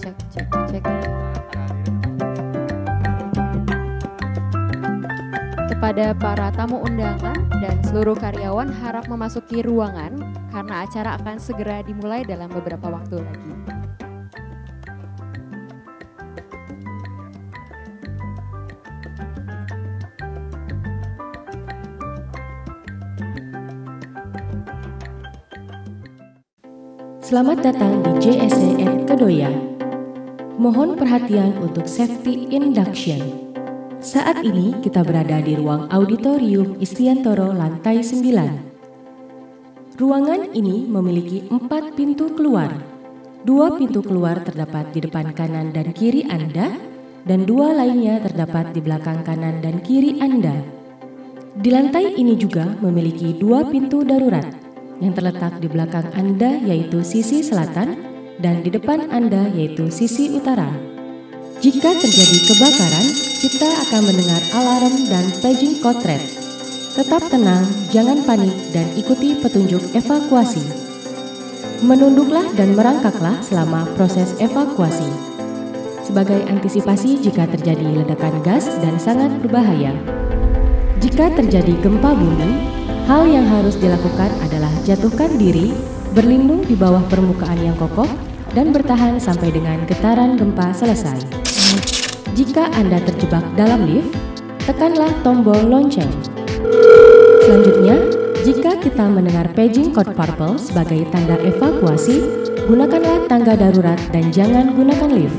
Cek, cek, cek. Kepada para tamu undangan dan seluruh karyawan harap memasuki ruangan karena acara akan segera dimulai dalam beberapa waktu lagi. Selamat datang di JSC at Kedoya. Mohon perhatian untuk safety induction. Saat ini kita berada di ruang auditorium Istiantoro lantai 9. Ruangan ini memiliki 4 pintu keluar. 2 pintu keluar terdapat di depan kanan dan kiri Anda, dan 2 lainnya terdapat di belakang kanan dan kiri Anda. Di lantai ini juga memiliki 2 pintu darurat yang terletak di belakang Anda yaitu sisi selatan dan di depan Anda yaitu sisi utara. Jika terjadi kebakaran, kita akan mendengar alarm dan paging code red. Tetap tenang, jangan panik dan ikuti petunjuk evakuasi. Menunduklah dan merangkaklah selama proses evakuasi. Sebagai antisipasi jika terjadi ledakan gas dan sangat berbahaya. Jika terjadi gempa bumi, hal yang harus dilakukan adalah jatuhkan diri, berlindung di bawah permukaan yang kokoh, dan bertahan sampai dengan getaran gempa selesai. Jika Anda terjebak dalam lift, tekanlah tombol lonceng. Selanjutnya, jika kita mendengar paging code purple sebagai tanda evakuasi, gunakanlah tangga darurat dan jangan gunakan lift.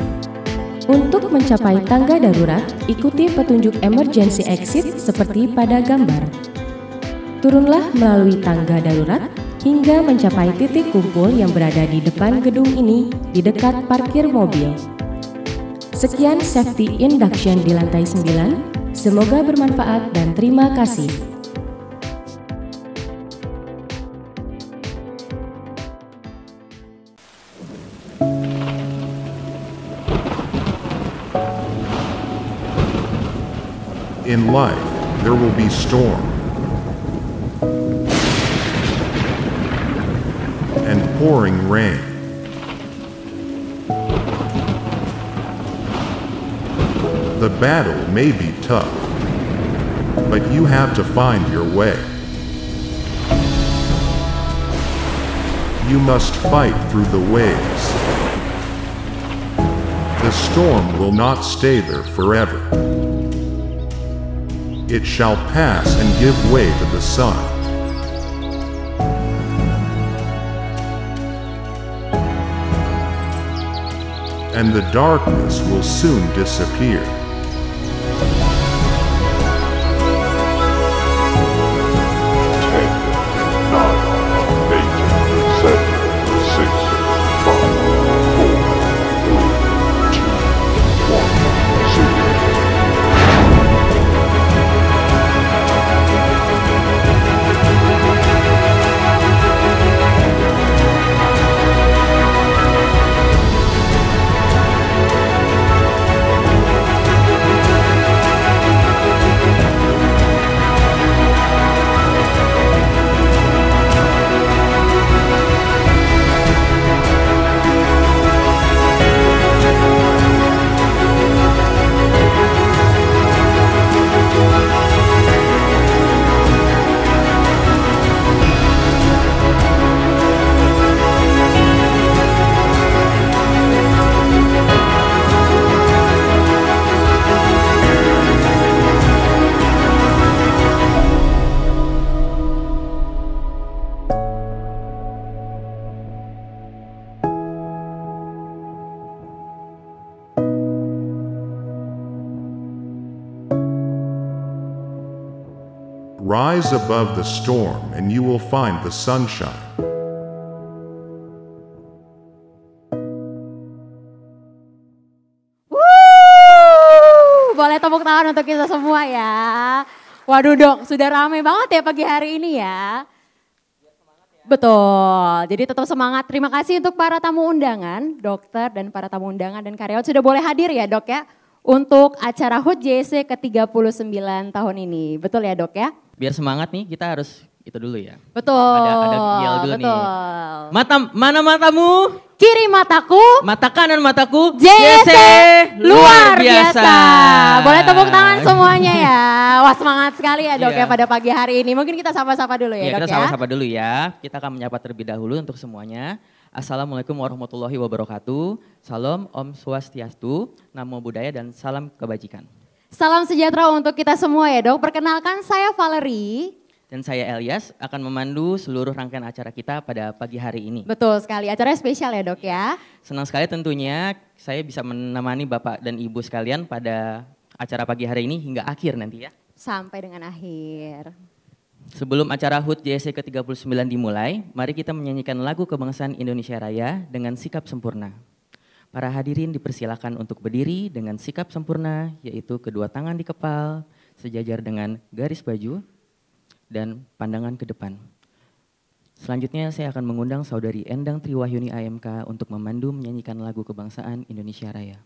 Untuk mencapai tangga darurat, ikuti petunjuk emergency exit seperti pada gambar. Turunlah melalui tangga darurat hingga mencapai titik kumpul yang berada di depan gedung ini di dekat parkir mobil. Sekian safety induction di lantai 9. Semoga bermanfaat dan terima kasih. In life, there will be storm and pouring rain. The battle may be tough, but you have to find your way. You must fight through the waves. The storm will not stay there forever. It shall pass and give way to the sun. And the darkness will soon disappear. Rise above the storm and you will find the sunshine. Boleh tepuk tangan untuk kita semua ya. Waduh dok, sudah ramai banget ya pagi hari ini ya. Betul, jadi tetap semangat. Terima kasih untuk para tamu undangan, dokter dan para tamu undangan dan karyawan sudah boleh hadir ya dok ya. Untuk acara HUT JSC ke-39 tahun ini, betul ya dok ya? Biar semangat nih kita harus itu dulu ya. Betul. Ada yel dulu betul. nih. Mana matamu? Kiri mataku. Mata kanan mataku. JC luar biasa. Boleh tepuk tangan semuanya ya. Wah semangat sekali ya dok ya pada pagi hari ini. Mungkin kita sapa-sapa dulu ya dok kita sapa-sapa dulu ya. Kita akan menyapa terlebih dahulu untuk semuanya. Assalamualaikum warahmatullahi wabarakatuh. Salam Om Swastiastu, Namo Buddhaya dan salam kebajikan. Salam sejahtera untuk kita semua ya dok. Perkenalkan saya Valerie. Dan saya Elias akan memandu seluruh rangkaian acara kita pada pagi hari ini. Betul sekali, acaranya spesial ya dok ya. Senang sekali tentunya saya bisa menemani Bapak dan Ibu sekalian pada acara pagi hari ini hingga akhir nanti ya. Sampai dengan akhir. Sebelum acara HUT JSC ke-39 dimulai, mari kita menyanyikan lagu kebangsaan Indonesia Raya dengan sikap sempurna. Para hadirin dipersilakan untuk berdiri dengan sikap sempurna, yaitu kedua tangan di kepal, sejajar dengan garis baju, dan pandangan ke depan. Selanjutnya saya akan mengundang Saudari Endang Triwahyuni AMK untuk memandu menyanyikan lagu kebangsaan Indonesia Raya.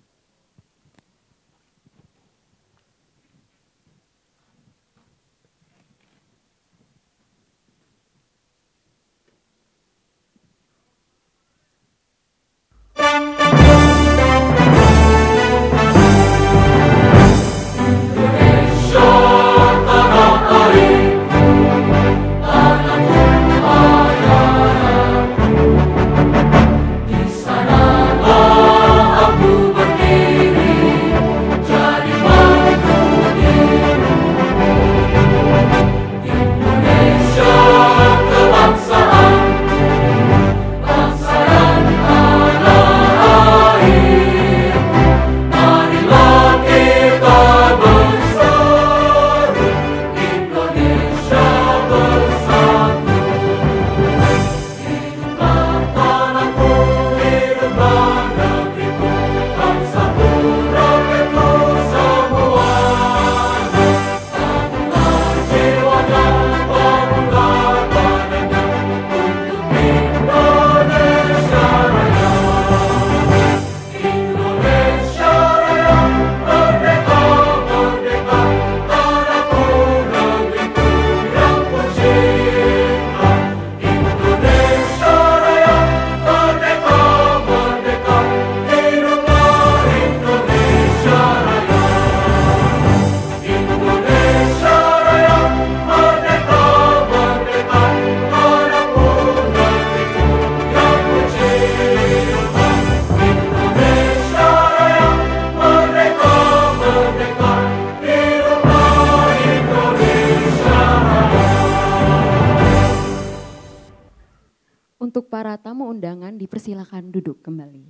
Untuk para tamu undangan dipersilakan duduk kembali.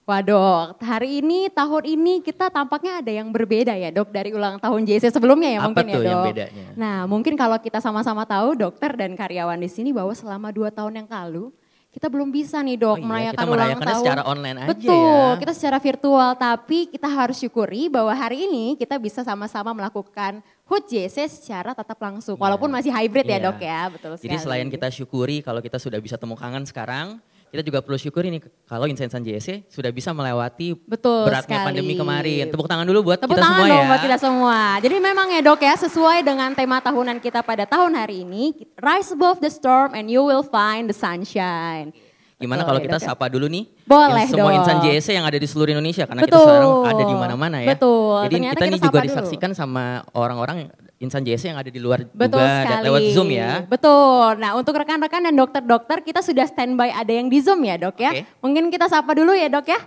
Waduh, hari ini, tahun ini kita tampaknya ada yang berbeda ya dok dari ulang tahun JSC sebelumnya ya mungkin ya dok. Apa tuh yang bedanya? Nah mungkin kalau kita sama-sama tahu dokter dan karyawan di sini bahwa selama 2 tahun yang lalu kita belum bisa nih dok merayakan ulang tahun. Secara online aja. Betul, kita secara virtual tapi kita harus syukuri bahwa hari ini kita bisa sama-sama melakukan HUT JSC secara tatap langsung. Walaupun masih hybrid ya dok ya, betul sekali. Jadi selain kita syukuri kalau kita sudah bisa temu kangen sekarang, kita juga perlu syukuri nih kalau insan-insan JSC sudah bisa melewati beratnya pandemi kemarin. Tepuk tangan dulu buat kita semua ya. Tepuk tangan buat kita semua. Jadi memang ya dok ya sesuai dengan tema tahunan kita pada tahun hari ini, Rise above the storm and you will find the sunshine. Gimana kalau kita sapa dulu nih? Boleh semua dong. insan JSC yang ada di seluruh Indonesia karena kita sekarang ada di mana-mana ya. Betul. Jadi kita ini juga disaksikan sama orang-orang insan JSC yang ada di luar Betul juga sekali. lewat Zoom ya. Betul. Nah untuk rekan-rekan dan dokter-dokter kita sudah standby ada yang di Zoom ya dok ya. Mungkin kita sapa dulu ya dok ya.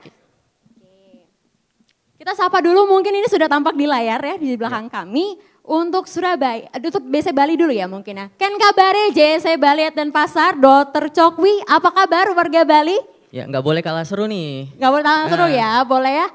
Kita sapa dulu mungkin ini sudah tampak di layar ya di belakang kami. Untuk Surabaya, untuk BC Bali dulu ya mungkin ya. Ken kabare JSC Bali dan Pasar, Dr. Cokwi, apa kabar warga Bali? Ya nggak boleh kalah seru nih. Nggak boleh kalah seru ya, boleh ya?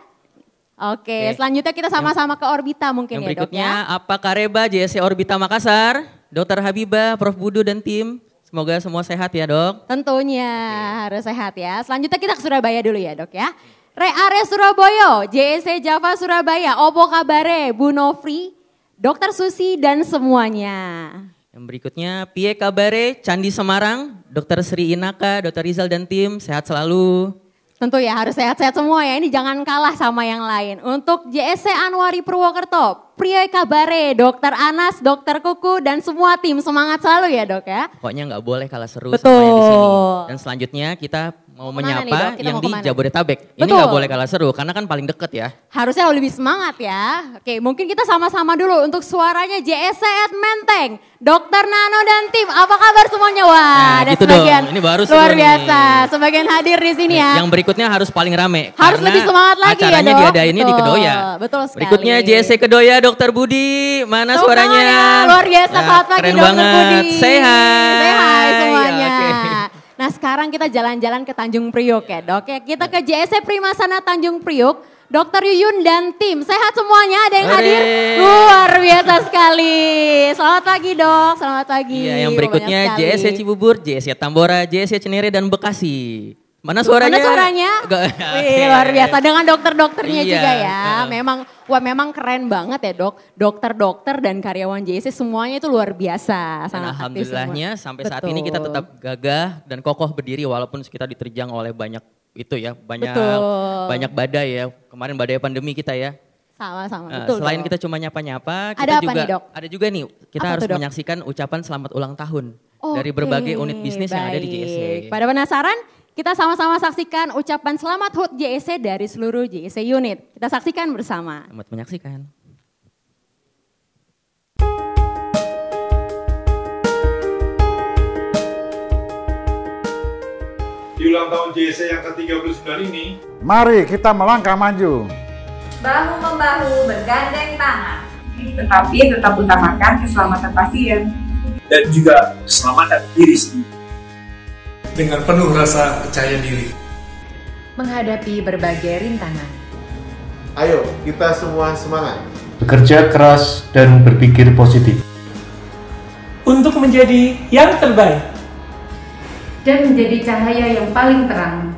Oke, selanjutnya kita sama-sama ke Orbita mungkin yang ya dok berikutnya, ya. apa Kareba JSC Orbita Makassar, Dr. Habibah, Prof. Budu dan tim. Semoga semua sehat ya dok. Tentunya harus sehat ya. Selanjutnya kita ke Surabaya dulu ya dok ya. Re Are Surabaya, JSC Java Surabaya, opo kabare, Bu Nofri, Dokter Susi dan semuanya. Yang berikutnya, Pie Kabare, Candi Semarang, Dokter Sri Inaka, Dokter Rizal dan tim, sehat selalu. Tentu ya harus sehat-sehat semua ya, ini jangan kalah sama yang lain. Untuk JSC Anwari Purwokerto, Priyoy Kabare, Dokter Anas, Dokter Kuku, dan semua tim semangat selalu ya dok ya. Pokoknya nggak boleh kalah seru Betul. sama yang di sini. Dan selanjutnya kita mau Kemana nih, Dok? menyapa Kita yang mau di kemana? Jabodetabek. Ini Betul. nggak boleh kalah seru karena kan paling deket ya. Harusnya lebih semangat ya. Oke, mungkin kita sama-sama dulu untuk suaranya JSC at Menteng. Dokter Nano dan tim, apa kabar semuanya? Wah, Nah, ada gitu sebagian dong. Ini baru seru luar nih. biasa. Sebagian hadir di sini ya. Yang berikutnya harus paling rame. Harus karena lebih semangat lagi ya acaranya dok. diadainnya di Betul, Kedoya. Betul sekali. Berikutnya JSC Kedoya, Dokter Budi. Mana Tepuk suaranya? tangannya, luar biasa. Nah, Selamat pagi keren Dokter banget. Budi. Say hi. Say hi semuanya. Ya, oke. Nah sekarang kita jalan-jalan ke Tanjung Priok ya dok. Ya, kita ke JSC Primasana Tanjung Priok. Dokter Yuyun dan tim, sehat semuanya? Ada yang hadir? Hore. Luar biasa sekali. Selamat pagi dok, selamat pagi. Iya, yang berikutnya Banyak sekali. JSC Cibubur, JSC Tambora, JSC Cenere dan Bekasi. Mana suaranya? Mana suaranya? Wih, luar biasa dengan dokter-dokternya Iya, juga ya. Memang keren banget ya dok. Dokter-dokter dan karyawan JSC semuanya itu luar biasa. Dan Sangat aktif alhamdulillahnya semua. sampai saat ini kita tetap gagah dan kokoh berdiri walaupun kita diterjang oleh banyak itu ya, Betul. banyak badai ya. Kemarin badai pandemi kita ya. Sama-sama, Nah, betul selain dok. kita cuma nyapa-nyapa, kita Ada apa juga nih, Dok? ada juga nih kita Apa harus tuh, Dok? menyaksikan ucapan selamat ulang tahun dari Oke, berbagai unit bisnis yang ada di JSC. baik. Pada penasaran? Kita sama-sama saksikan ucapan selamat HUT JSC dari seluruh JSC unit. Kita saksikan bersama. Selamat menyaksikan. Di ulang tahun JSC yang ke-39 ini, Mari kita melangkah maju. Bahu-membahu bergandeng tangan. Tetapi tetap utamakan keselamatan pasien. dan juga keselamatan diri sendiri. Dengan penuh rasa percaya diri. Menghadapi berbagai rintangan. Ayo, kita semua semangat. Bekerja keras dan berpikir positif. Untuk menjadi yang terbaik. Dan menjadi cahaya yang paling terang.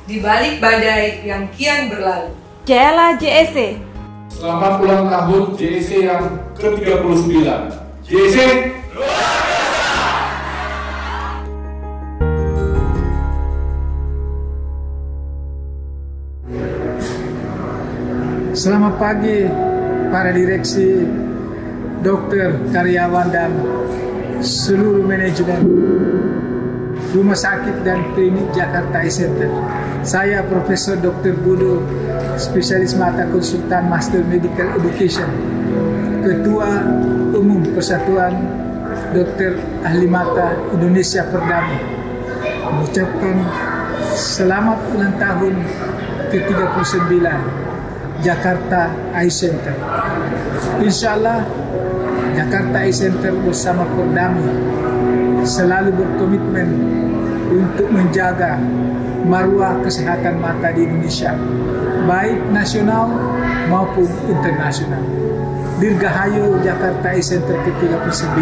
Di balik badai yang kian berlalu. Jayalah JSC. Selamat ulang tahun JSC yang ke-39. JSC Selamat pagi para direksi, dokter, karyawan, dan seluruh manajemen Rumah Sakit dan Klinik Jakarta Eye Center. Saya Profesor Dr. Budo, spesialis mata konsultan Master Medical Education, Ketua Umum Persatuan Dokter Ahli Mata Indonesia Perdana, mengucapkan selamat ulang tahun ke-39 Jakarta Eye Center. Insya Allah Jakarta Eye Center bersama Perdami selalu berkomitmen untuk menjaga maruah kesehatan mata di Indonesia, baik nasional maupun internasional. Dirgahayu Jakarta Eye Center ke-39.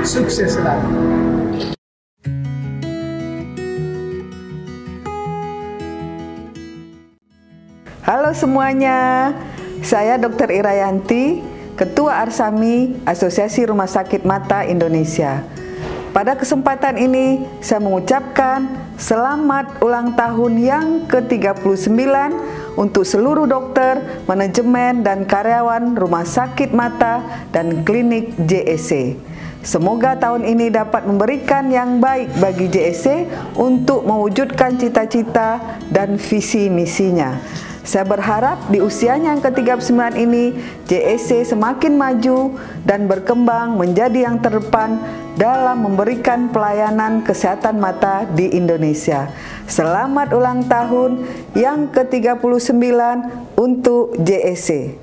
Sukses selalu. Halo semuanya, saya Dr. Irayanti, Ketua Arsami, Asosiasi Rumah Sakit Mata Indonesia. Pada kesempatan ini, saya mengucapkan selamat ulang tahun yang ke-39 untuk seluruh dokter, manajemen, dan karyawan Rumah Sakit Mata dan Klinik JSC. Semoga tahun ini dapat memberikan yang baik bagi JSC untuk mewujudkan cita-cita dan visi misinya. Saya berharap di usianya yang ke-39 ini, JSC semakin maju dan berkembang menjadi yang terdepan dalam memberikan pelayanan kesehatan mata di Indonesia. Selamat ulang tahun yang ke-39 untuk JSC.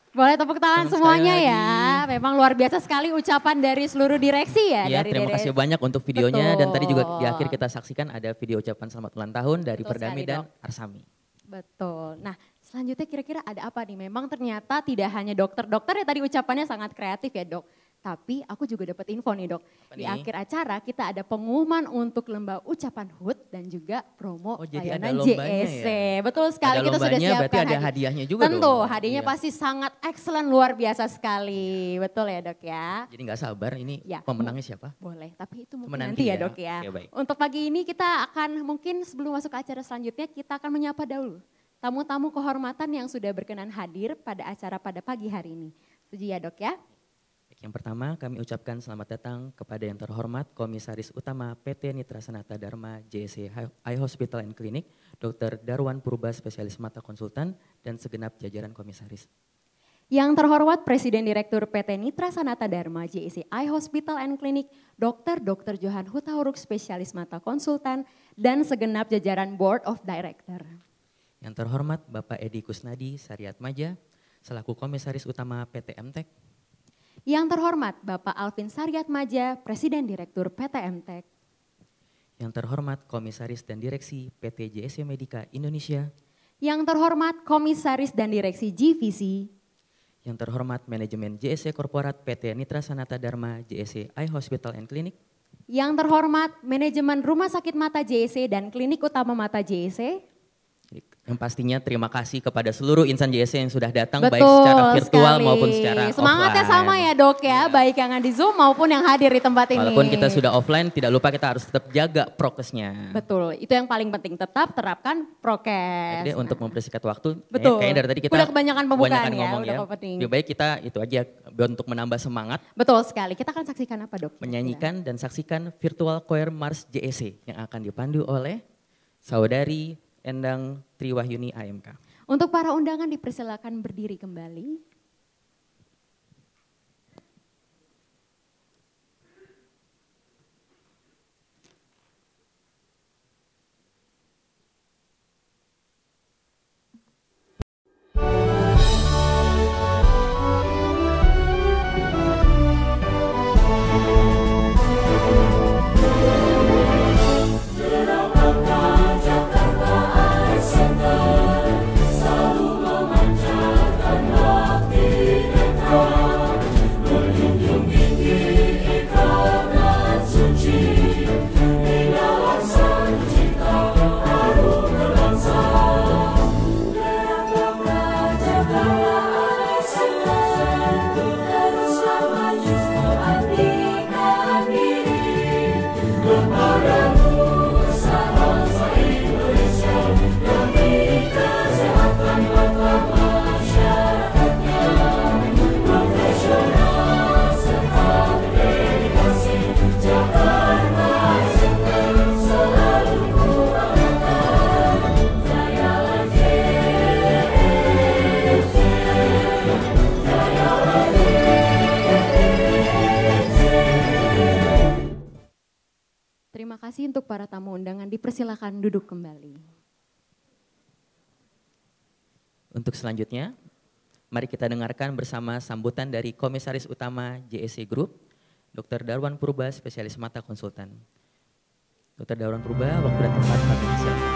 Boleh tepuk tangan semuanya ya. Memang luar biasa sekali ucapan dari seluruh direksi ya. Ya, dari terima kasih banyak untuk videonya. Betul. Dan tadi juga di akhir kita saksikan ada video ucapan selamat ulang tahun dari Betul Perdami sekali, dan Dok. Arsami. Betul. Nah selanjutnya kira-kira ada apa nih? Memang ternyata tidak hanya dokter-dokter ya tadi ucapannya sangat kreatif ya dok. Tapi aku juga dapat info nih dok, di nih? akhir acara kita ada pengumuman untuk lomba ucapan HUT dan juga promo jadi ada layanan lombanya JSC. ya? Betul sekali, Ada kita sudah lombanya, siapkan berarti ada hadiahnya juga Tentu, dong. hadiahnya Iya. pasti sangat excellent, luar biasa sekali. Betul ya dok ya? Jadi nggak sabar ini Ya. pemenangnya siapa? Boleh, tapi itu mungkin Menanti nanti ya ya? dok ya. Oke, baik. Untuk pagi ini kita akan mungkin sebelum masuk ke acara selanjutnya kita akan menyapa dahulu tamu-tamu kehormatan yang sudah berkenan hadir pada acara pada pagi hari ini. Setuju ya dok ya? Yang pertama kami ucapkan selamat datang kepada yang terhormat Komisaris Utama PT Nitra Sanata Dharma JSC Eye Hospital and Clinic, Dr. Darwan Purba Spesialis Mata Konsultan dan segenap jajaran komisaris. Yang terhormat Presiden Direktur PT Nitra Sanata Dharma JSC Eye Hospital and Clinic, Dr. Johan Hutauruk Spesialis Mata Konsultan dan segenap jajaran Board of Director. Yang terhormat Bapak Edi Kusnadi Sariat Maja, selaku Komisaris Utama PT MTEK. Yang terhormat Bapak Alvin Sariat Maja, Presiden Direktur PT MTEK. Yang terhormat Komisaris dan Direksi PT JSC Medica Indonesia. Yang terhormat Komisaris dan Direksi GVC. Yang terhormat Manajemen JSC Korporat PT Nitra Sanata Dharma JSC Eye Hospital and Clinic. Yang terhormat Manajemen Rumah Sakit Mata JSC dan Klinik Utama Mata JSC. Yang pastinya terima kasih kepada seluruh insan JSC yang sudah datang Betul baik secara virtual sekali. maupun secara Semangatnya offline. sama ya dok ya, baik yang di Zoom maupun yang hadir di tempat ini. Walaupun kita sudah offline, tidak lupa kita harus tetap jaga prokesnya. Betul, itu yang paling penting, tetap terapkan prokes. Jadi untuk mempersingkat waktu, Betul. kayaknya dari tadi kita Udah kebanyakan pembukaan ya, ngomong udah ya. penting. Lebih baik kita itu aja untuk menambah semangat. Betul sekali, kita akan saksikan apa dok? Menyanyikan dan saksikan virtual choir Mars JSC yang akan dipandu oleh Saudari Endang Triwahyuni AMK. Untuk para undangan dipersilakan berdiri kembali. Terima kasih untuk para tamu undangan, dipersilakan duduk kembali. Untuk selanjutnya, mari kita dengarkan bersama sambutan dari Komisaris Utama JSC Group, Dr. Darwan Purba, Spesialis Mata Konsultan. Dr. Darwan Purba, waktu dan tempat kami silakan.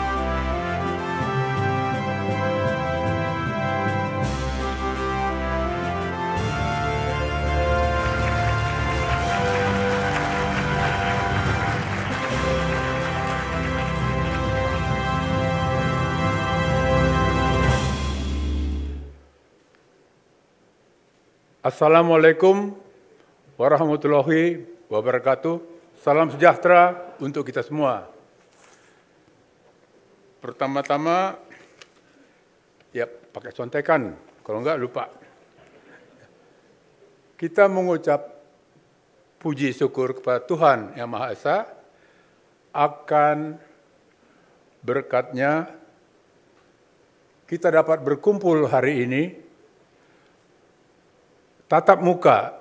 Assalamualaikum warahmatullahi wabarakatuh. Salam sejahtera untuk kita semua. Pertama-tama, ya pakai contekan, kalau enggak lupa. Kita mengucap puji syukur kepada Tuhan Yang Maha Esa akan berkatnya kita dapat berkumpul hari ini. Tatap muka,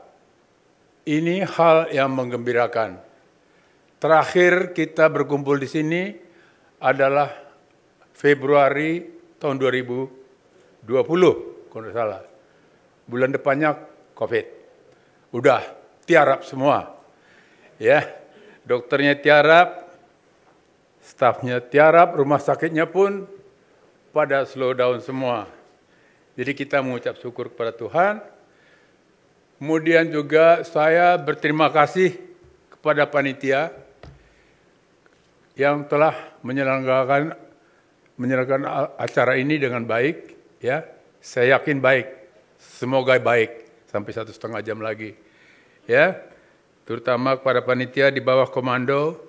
ini hal yang menggembirakan. Terakhir kita berkumpul di sini adalah Februari tahun 2020, kalau tidak salah. Bulan depannya COVID. Udah tiarap semua. Ya, dokternya tiarap, stafnya tiarap, rumah sakitnya pun pada slow down semua. Jadi kita mengucap syukur kepada Tuhan. Kemudian juga saya berterima kasih kepada panitia yang telah menyelenggarakan acara ini dengan baik. Ya, saya yakin baik. Semoga baik sampai 1,5 jam lagi. Ya, terutama kepada panitia di bawah komando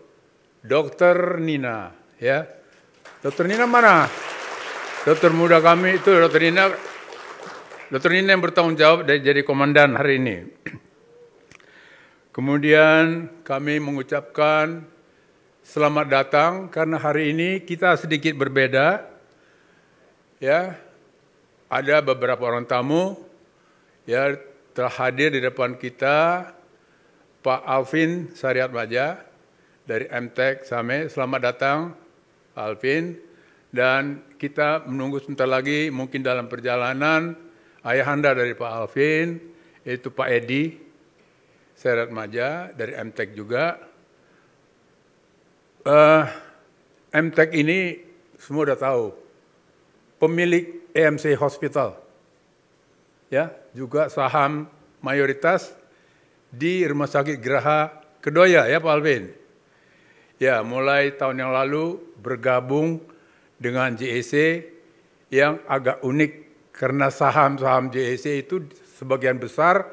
Dr. Nina. Ya, Dr. Nina mana? Dokter muda kami itu Dr. Nina. Dr. Nina yang bertanggung jawab jadi komandan hari ini. Kemudian kami mengucapkan selamat datang karena hari ini kita sedikit berbeda. Ya, ada beberapa orang tamu ya telah hadir di depan kita. Pak Alvin Sariat Maja dari MTEK Same, selamat datang Pak Alvin. Dan kita menunggu sebentar lagi mungkin dalam perjalanan ayahanda dari Pak Alvin, yaitu Pak Edi Sariat Maja dari MTEK juga. MTEK ini semua udah tahu, pemilik EMC Hospital, ya juga saham mayoritas di Rumah Sakit Geraha Kedoya, ya Pak Alvin. Ya, mulai tahun yang lalu bergabung dengan JEC yang agak unik karena saham-saham JEC itu sebagian besar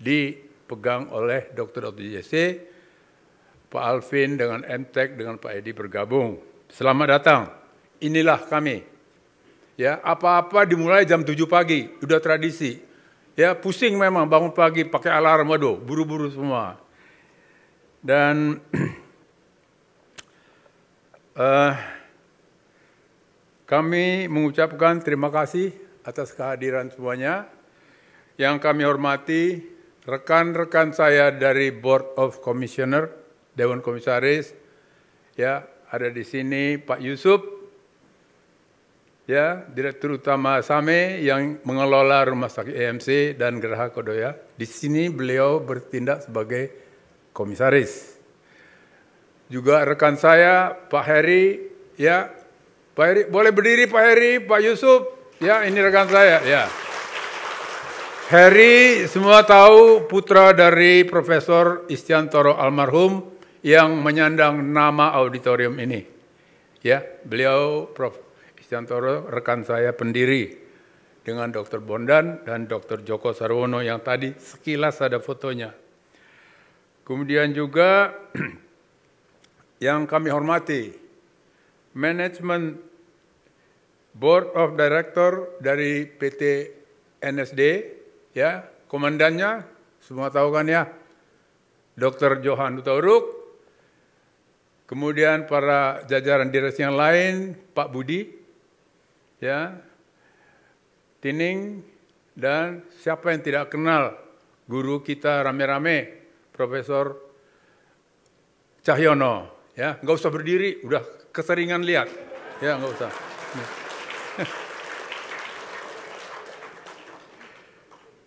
dipegang oleh Dr. JEC. Pak Alvin dengan MTEK dengan Pak Edi bergabung. Selamat datang. Inilah kami. Ya, apa-apa dimulai jam 7 pagi, udah tradisi. Ya, pusing memang bangun pagi pakai alarm, waduh, buru-buru semua. Dan kami mengucapkan terima kasih atas kehadiran semuanya. Yang kami hormati rekan-rekan saya dari Board of Commissioner, Dewan Komisaris, ya ada di sini Pak Yusuf, ya Direktur Utama Same yang mengelola Rumah Sakit EMC dan Geraha Kedoya. Di sini beliau bertindak sebagai komisaris. Juga rekan saya Pak Heri, ya Pak Heri, boleh berdiri Pak Heri, Pak Yusuf, ya ini rekan saya, ya. Heri semua tahu putra dari Profesor Istiantoro almarhum yang menyandang nama auditorium ini. Ya, beliau Prof. Istiantoro rekan saya pendiri dengan Dr. Bondan dan Dr. Joko Sarwono yang tadi sekilas ada fotonya. Kemudian juga yang kami hormati manajemen Board of Director dari PT NSD, ya, komandannya semua tahu kan ya, Dr. Johan Utauruk. Kemudian para jajaran direksi yang lain, Pak Budi, ya, Tining, dan siapa yang tidak kenal guru kita rame-rame, Profesor Cahyono, ya, nggak usah berdiri, udah keseringan lihat, ya nggak usah.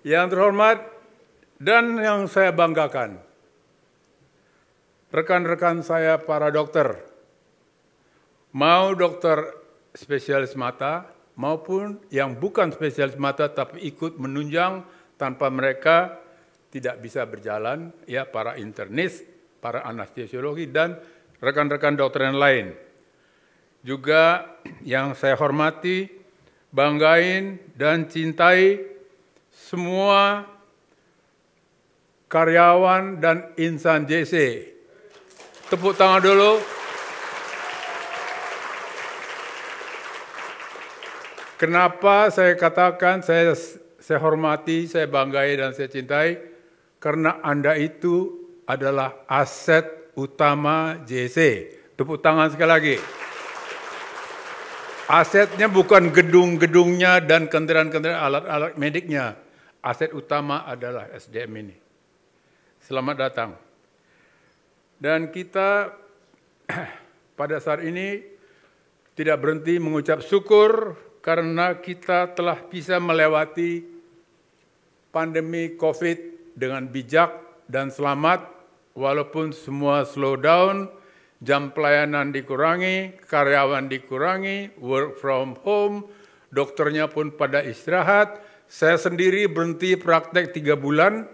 Yang terhormat dan yang saya banggakan, rekan-rekan saya para dokter, mau dokter spesialis mata maupun yang bukan spesialis mata tapi ikut menunjang tanpa mereka tidak bisa berjalan, ya para internis, para anestesiologi dan rekan-rekan dokter yang lain. Juga yang saya hormati, banggain dan cintai semua karyawan dan insan JC. Tepuk tangan dulu. Kenapa saya katakan saya hormati, saya banggai dan saya cintai? Karena Anda itu adalah aset utama JC. Tepuk tangan sekali lagi. Asetnya bukan gedung-gedungnya dan kendaraan-kendaraan alat-alat mediknya. Aset utama adalah SDM ini. Selamat datang. Dan kita pada saat ini tidak berhenti mengucap syukur karena kita telah bisa melewati pandemi COVID dengan bijak dan selamat, walaupun semua slow down, jam pelayanan dikurangi, karyawan dikurangi, work from home, dokternya pun pada istirahat. Saya sendiri berhenti praktek 3 bulan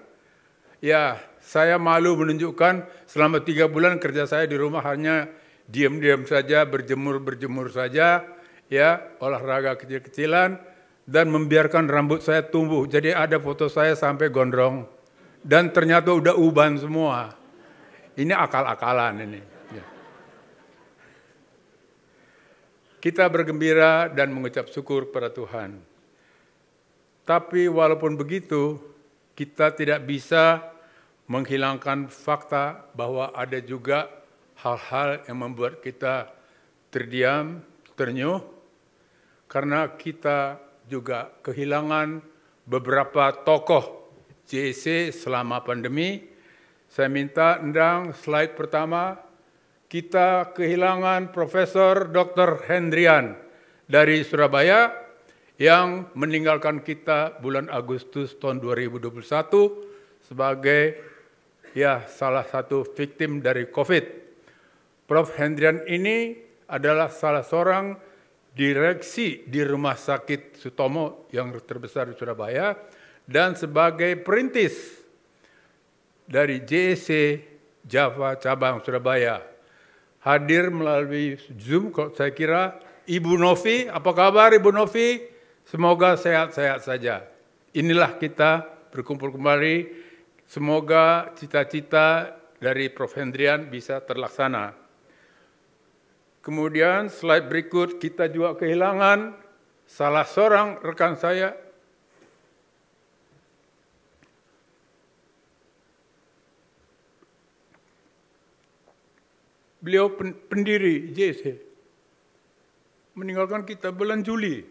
Ya, saya malu menunjukkan selama 3 bulan kerja saya di rumah hanya diam-diam saja, berjemur saja, ya, olahraga kecil-kecilan, dan membiarkan rambut saya tumbuh. Jadi ada foto saya sampai gondrong, dan ternyata udah uban semua. Ini akal-akalan ini. Ya. Kita bergembira dan mengucap syukur kepada Tuhan. Tapi walaupun begitu, kita tidak bisa menghilangkan fakta bahwa ada juga hal-hal yang membuat kita terdiam, ternyuh, karena kita juga kehilangan beberapa tokoh JEC selama pandemi. Saya minta endang slide pertama, kita kehilangan Profesor Dr. Hendrian dari Surabaya yang meninggalkan kita bulan Agustus tahun 2021 sebagai salah satu victim dari COVID. Prof. Hendrian ini adalah salah seorang direksi di Rumah Sakit Sutomo yang terbesar di Surabaya dan sebagai perintis dari JEC Java Cabang Surabaya. Hadir melalui Zoom, saya kira Ibu Novi. Apa kabar Ibu Novi? Semoga sehat-sehat saja. Inilah kita berkumpul kembali. Semoga cita-cita dari Prof. Hendrian bisa terlaksana. Kemudian slide berikut, kita juga kehilangan salah seorang rekan saya. Beliau pendiri JEC. Meninggalkan kita bulan Juli.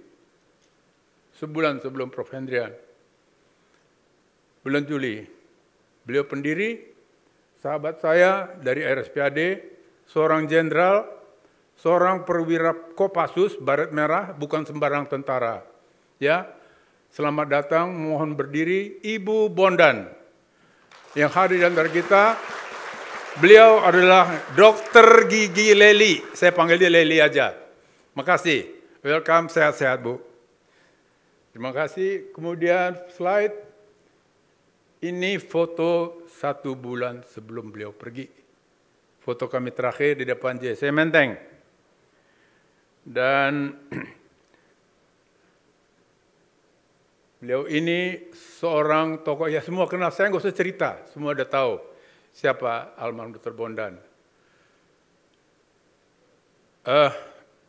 Sebulan sebelum Prof. Hendrian. Bulan Juli. Beliau pendiri, sahabat saya dari RSPAD, seorang jenderal, seorang perwira Kopassus, Baret Merah, bukan sembarang tentara. Ya, selamat datang, mohon berdiri, Ibu Bondan. Yang hadir di antara kita, beliau adalah Dokter Gigi Leli. Saya panggil dia Leli aja. Makasih. Welcome, sehat-sehat Bu. Terima kasih. Kemudian slide. Ini foto 1 bulan sebelum beliau pergi. Foto kami terakhir di depan JEC Menteng. Dan beliau ini seorang tokoh, ya semua kenal, saya nggak usah cerita, semua udah tahu siapa almarhum Dr. Bondan.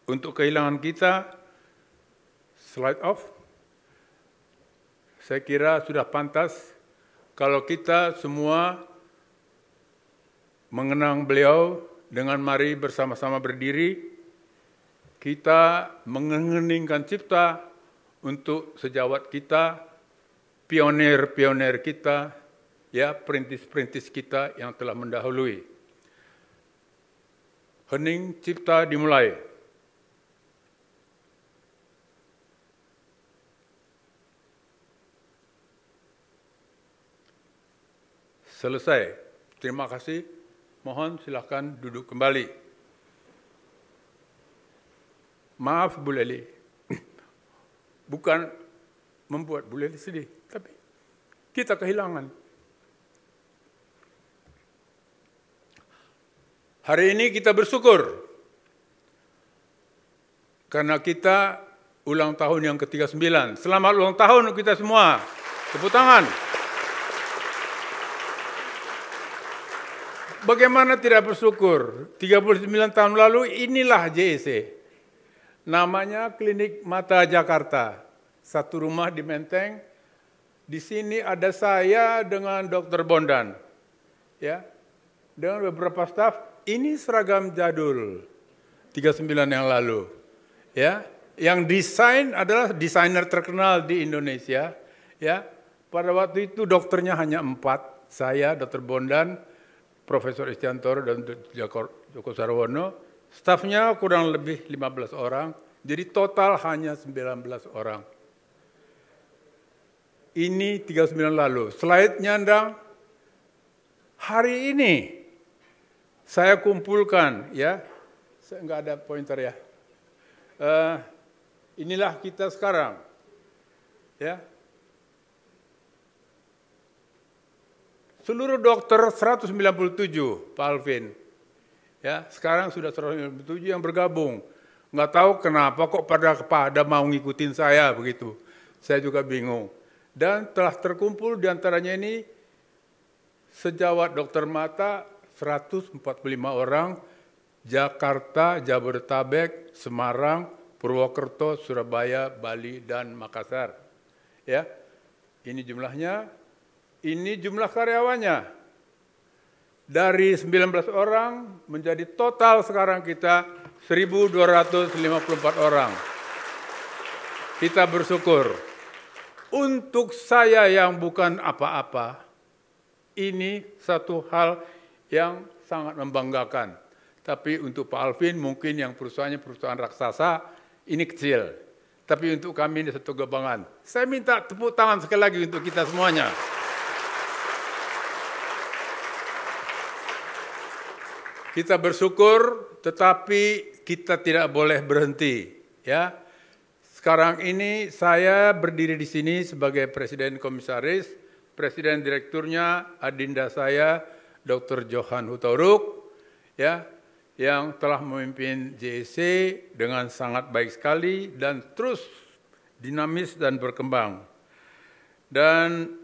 Untuk kehilangan kita, slide off. Saya kira sudah pantas kalau kita semua mengenang beliau dengan mari bersama-sama berdiri, kita mengeningkan cipta untuk sejawat kita, pionir-pionir kita, ya perintis-perintis kita yang telah mendahului. Hening cipta dimulai. Selesai. Terima kasih. Mohon silakan duduk kembali. Maaf Bu Leli. Bukan membuat Bu Leli sedih, tapi kita kehilangan. Hari ini kita bersyukur karena kita ulang tahun yang ke-39. Selamat ulang tahun kita semua. Tepuk tangan. Bagaimana tidak bersyukur? 39 tahun lalu inilah JEC. Namanya Klinik Mata Jakarta. Satu rumah di Menteng. Di sini ada saya dengan Dr. Bondan. Ya. Dengan beberapa staf. Ini seragam jadul. 39 yang lalu. Ya. Yang desain adalah desainer terkenal di Indonesia. Ya. Pada waktu itu dokternya hanya 4. Saya, Dr. Bondan, Profesor Istiantoro dan Joko Sarwono, stafnya kurang lebih 15 orang, jadi total hanya 19 orang. Ini 39 lalu. Slide nyandang, hari ini saya kumpulkan, ya, saya nggak ada pointer ya. Inilah kita sekarang, ya. seluruh dokter 197, Pak Alvin. Ya, sekarang sudah 197 yang bergabung. Nggak tahu kenapa kok pada mau ngikutin saya begitu. Saya juga bingung. Dan telah terkumpul di antaranya ini sejawat dokter mata 145 orang, Jakarta, Jabodetabek, Semarang, Purwokerto, Surabaya, Bali, dan Makassar. Ya, ini jumlahnya. Ini jumlah karyawannya. Dari 19 orang menjadi total sekarang kita 1.254 orang. Kita bersyukur. Untuk saya yang bukan apa-apa, ini satu hal yang sangat membanggakan. Tapi untuk Pak Alvin mungkin yang perusahaannya perusahaan raksasa, ini kecil. Tapi untuk kami ini satu kebanggaan. Saya minta tepuk tangan sekali lagi untuk kita semuanya. Kita bersyukur, tetapi kita tidak boleh berhenti. Ya, sekarang ini saya berdiri di sini sebagai Presiden Komisaris, Presiden Direkturnya adinda saya, Dr. Johan Huttoruk, ya, yang telah memimpin JEC dengan sangat baik sekali dan terus dinamis dan berkembang. Dan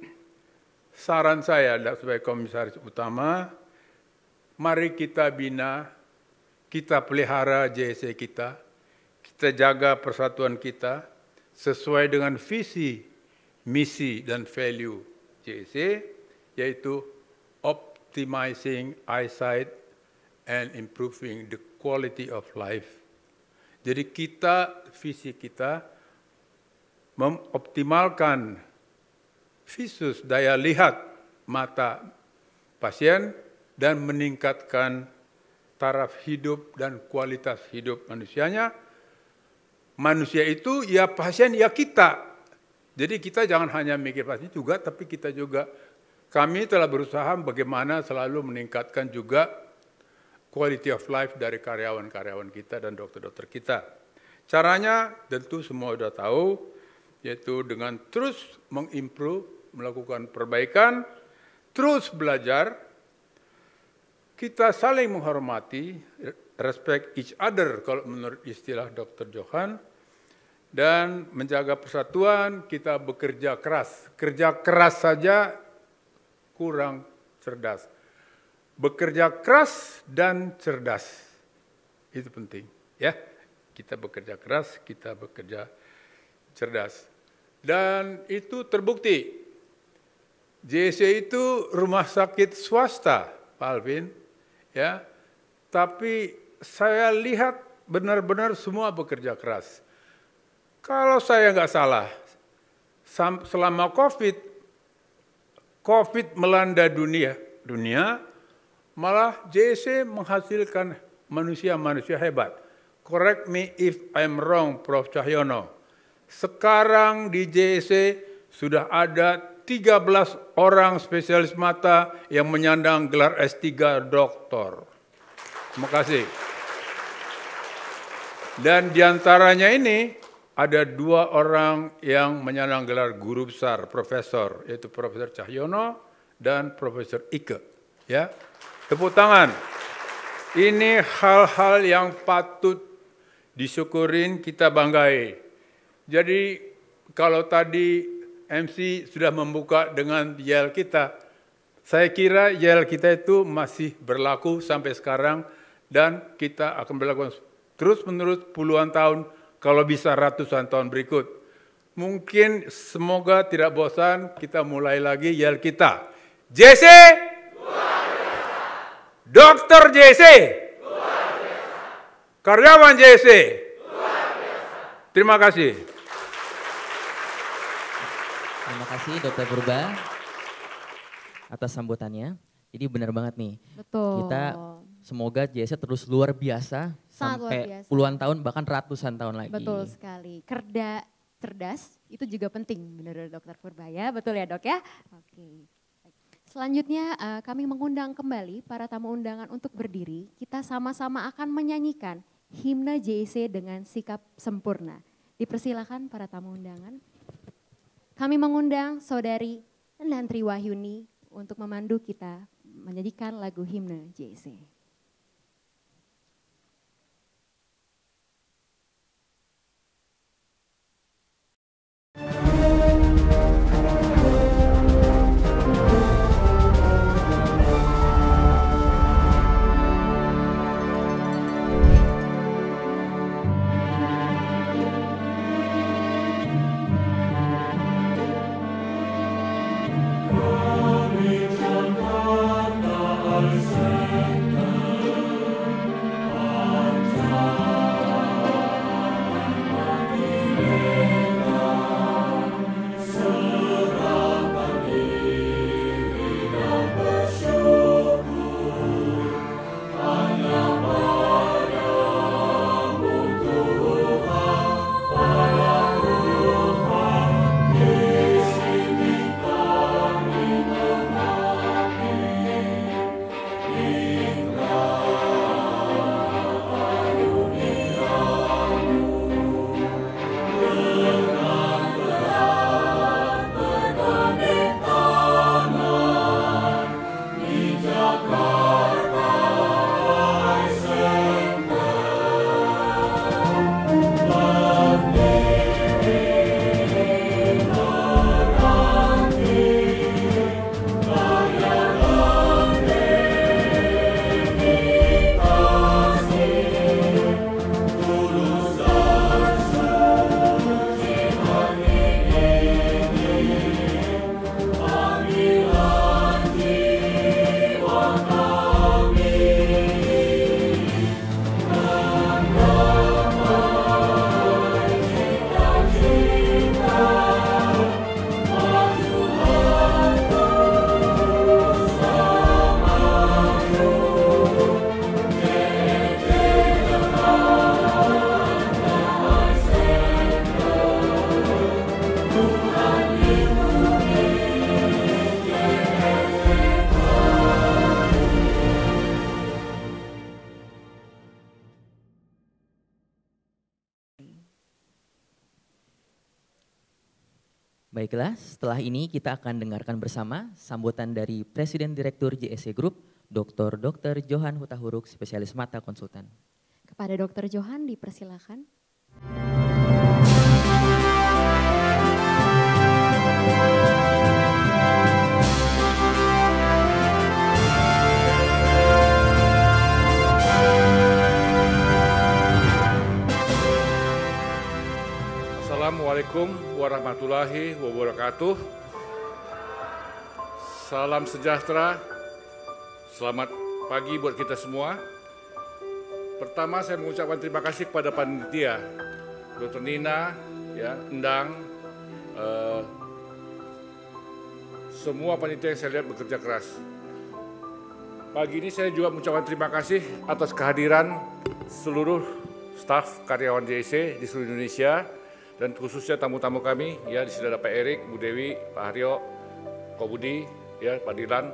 saran saya sebagai Komisaris Utama, mari kita bina, kita pelihara JEC kita jaga persatuan kita sesuai dengan visi, misi, dan value JEC, yaitu optimizing eyesight and improving the quality of life. Jadi visi kita mengoptimalkan visus daya lihat mata pasien dan meningkatkan taraf hidup dan kualitas hidup manusianya. Manusia itu ya pasien ya kita. Jadi kita jangan hanya mikir pasien juga, tapi kita juga, kami telah berusaha bagaimana selalu meningkatkan juga quality of life dari karyawan-karyawan kita dan dokter-dokter kita. Caranya tentu semua sudah tahu, yaitu dengan terus mengimprove, melakukan perbaikan, terus belajar, kita saling menghormati, respect each other kalau menurut istilah Dr. Johan, dan menjaga persatuan, kita bekerja keras. Kerja keras saja kurang cerdas. Bekerja keras dan cerdas, itu penting. Ya, kita bekerja keras, kita bekerja cerdas. Dan itu terbukti. JEC itu rumah sakit swasta, Pak Alvin. Ya, tapi saya lihat benar-benar semua bekerja keras. Kalau saya nggak salah, selama COVID melanda dunia, malah JEC menghasilkan manusia-manusia hebat. Correct me if I'm wrong, Prof. Cahyono. Sekarang di JEC sudah ada 13 orang spesialis mata yang menyandang gelar S3 doktor. Terima kasih. Dan diantaranya ini ada 2 orang yang menyandang gelar guru besar, profesor, yaitu Profesor Cahyono dan Profesor Ike. Ya, tepuk tangan. Ini hal-hal yang patut disyukurin, kita banggai. Jadi kalau tadi MC sudah membuka dengan YEL kita. Saya kira YEL kita itu masih berlaku sampai sekarang dan kita akan berlaku terus-menerus puluhan tahun, kalau bisa ratusan tahun berikut. Mungkin semoga tidak bosan, kita mulai lagi YEL kita. JEC, Dokter JEC, karyawan JEC. Terima kasih. Terima kasih Dr. Purba atas sambutannya. Jadi benar banget nih. Betul. Kita semoga JEC terus luar biasa sampai luar biasa. Puluhan tahun bahkan ratusan tahun lagi. Betul sekali. Kerja cerdas itu juga penting menurut Dr. Purba ya. Betul ya Dok ya? Oke. Selanjutnya kami mengundang kembali para tamu undangan untuk berdiri. Kita sama-sama akan menyanyikan himne JEC dengan sikap sempurna. Dipersilakan para tamu undangan. Kami mengundang Saudari Nantri Wahyuni untuk memandu kita menyanyikan lagu himne JSC. Baiklah, setelah ini kita akan dengarkan bersama sambutan dari Presiden Direktur JSC Group, Dr. Johan Hutahuruk, spesialis mata konsultan. Kepada Dr. Johan dipersilakan. Assalamualaikum warahmatullahi wabarakatuh. Salam sejahtera. Selamat pagi buat kita semua. Pertama saya mengucapkan terima kasih kepada panitia, Dr. Nina, ya, Endang, semua panitia yang saya lihat bekerja keras. Pagi ini saya juga mengucapkan terima kasih atas kehadiran seluruh staf karyawan JSC di seluruh Indonesia. Dan khususnya tamu-tamu kami, ya di sini ada Pak Erik, Bu Dewi, Pak Haryo, Ko Budi, ya Pak Dilan.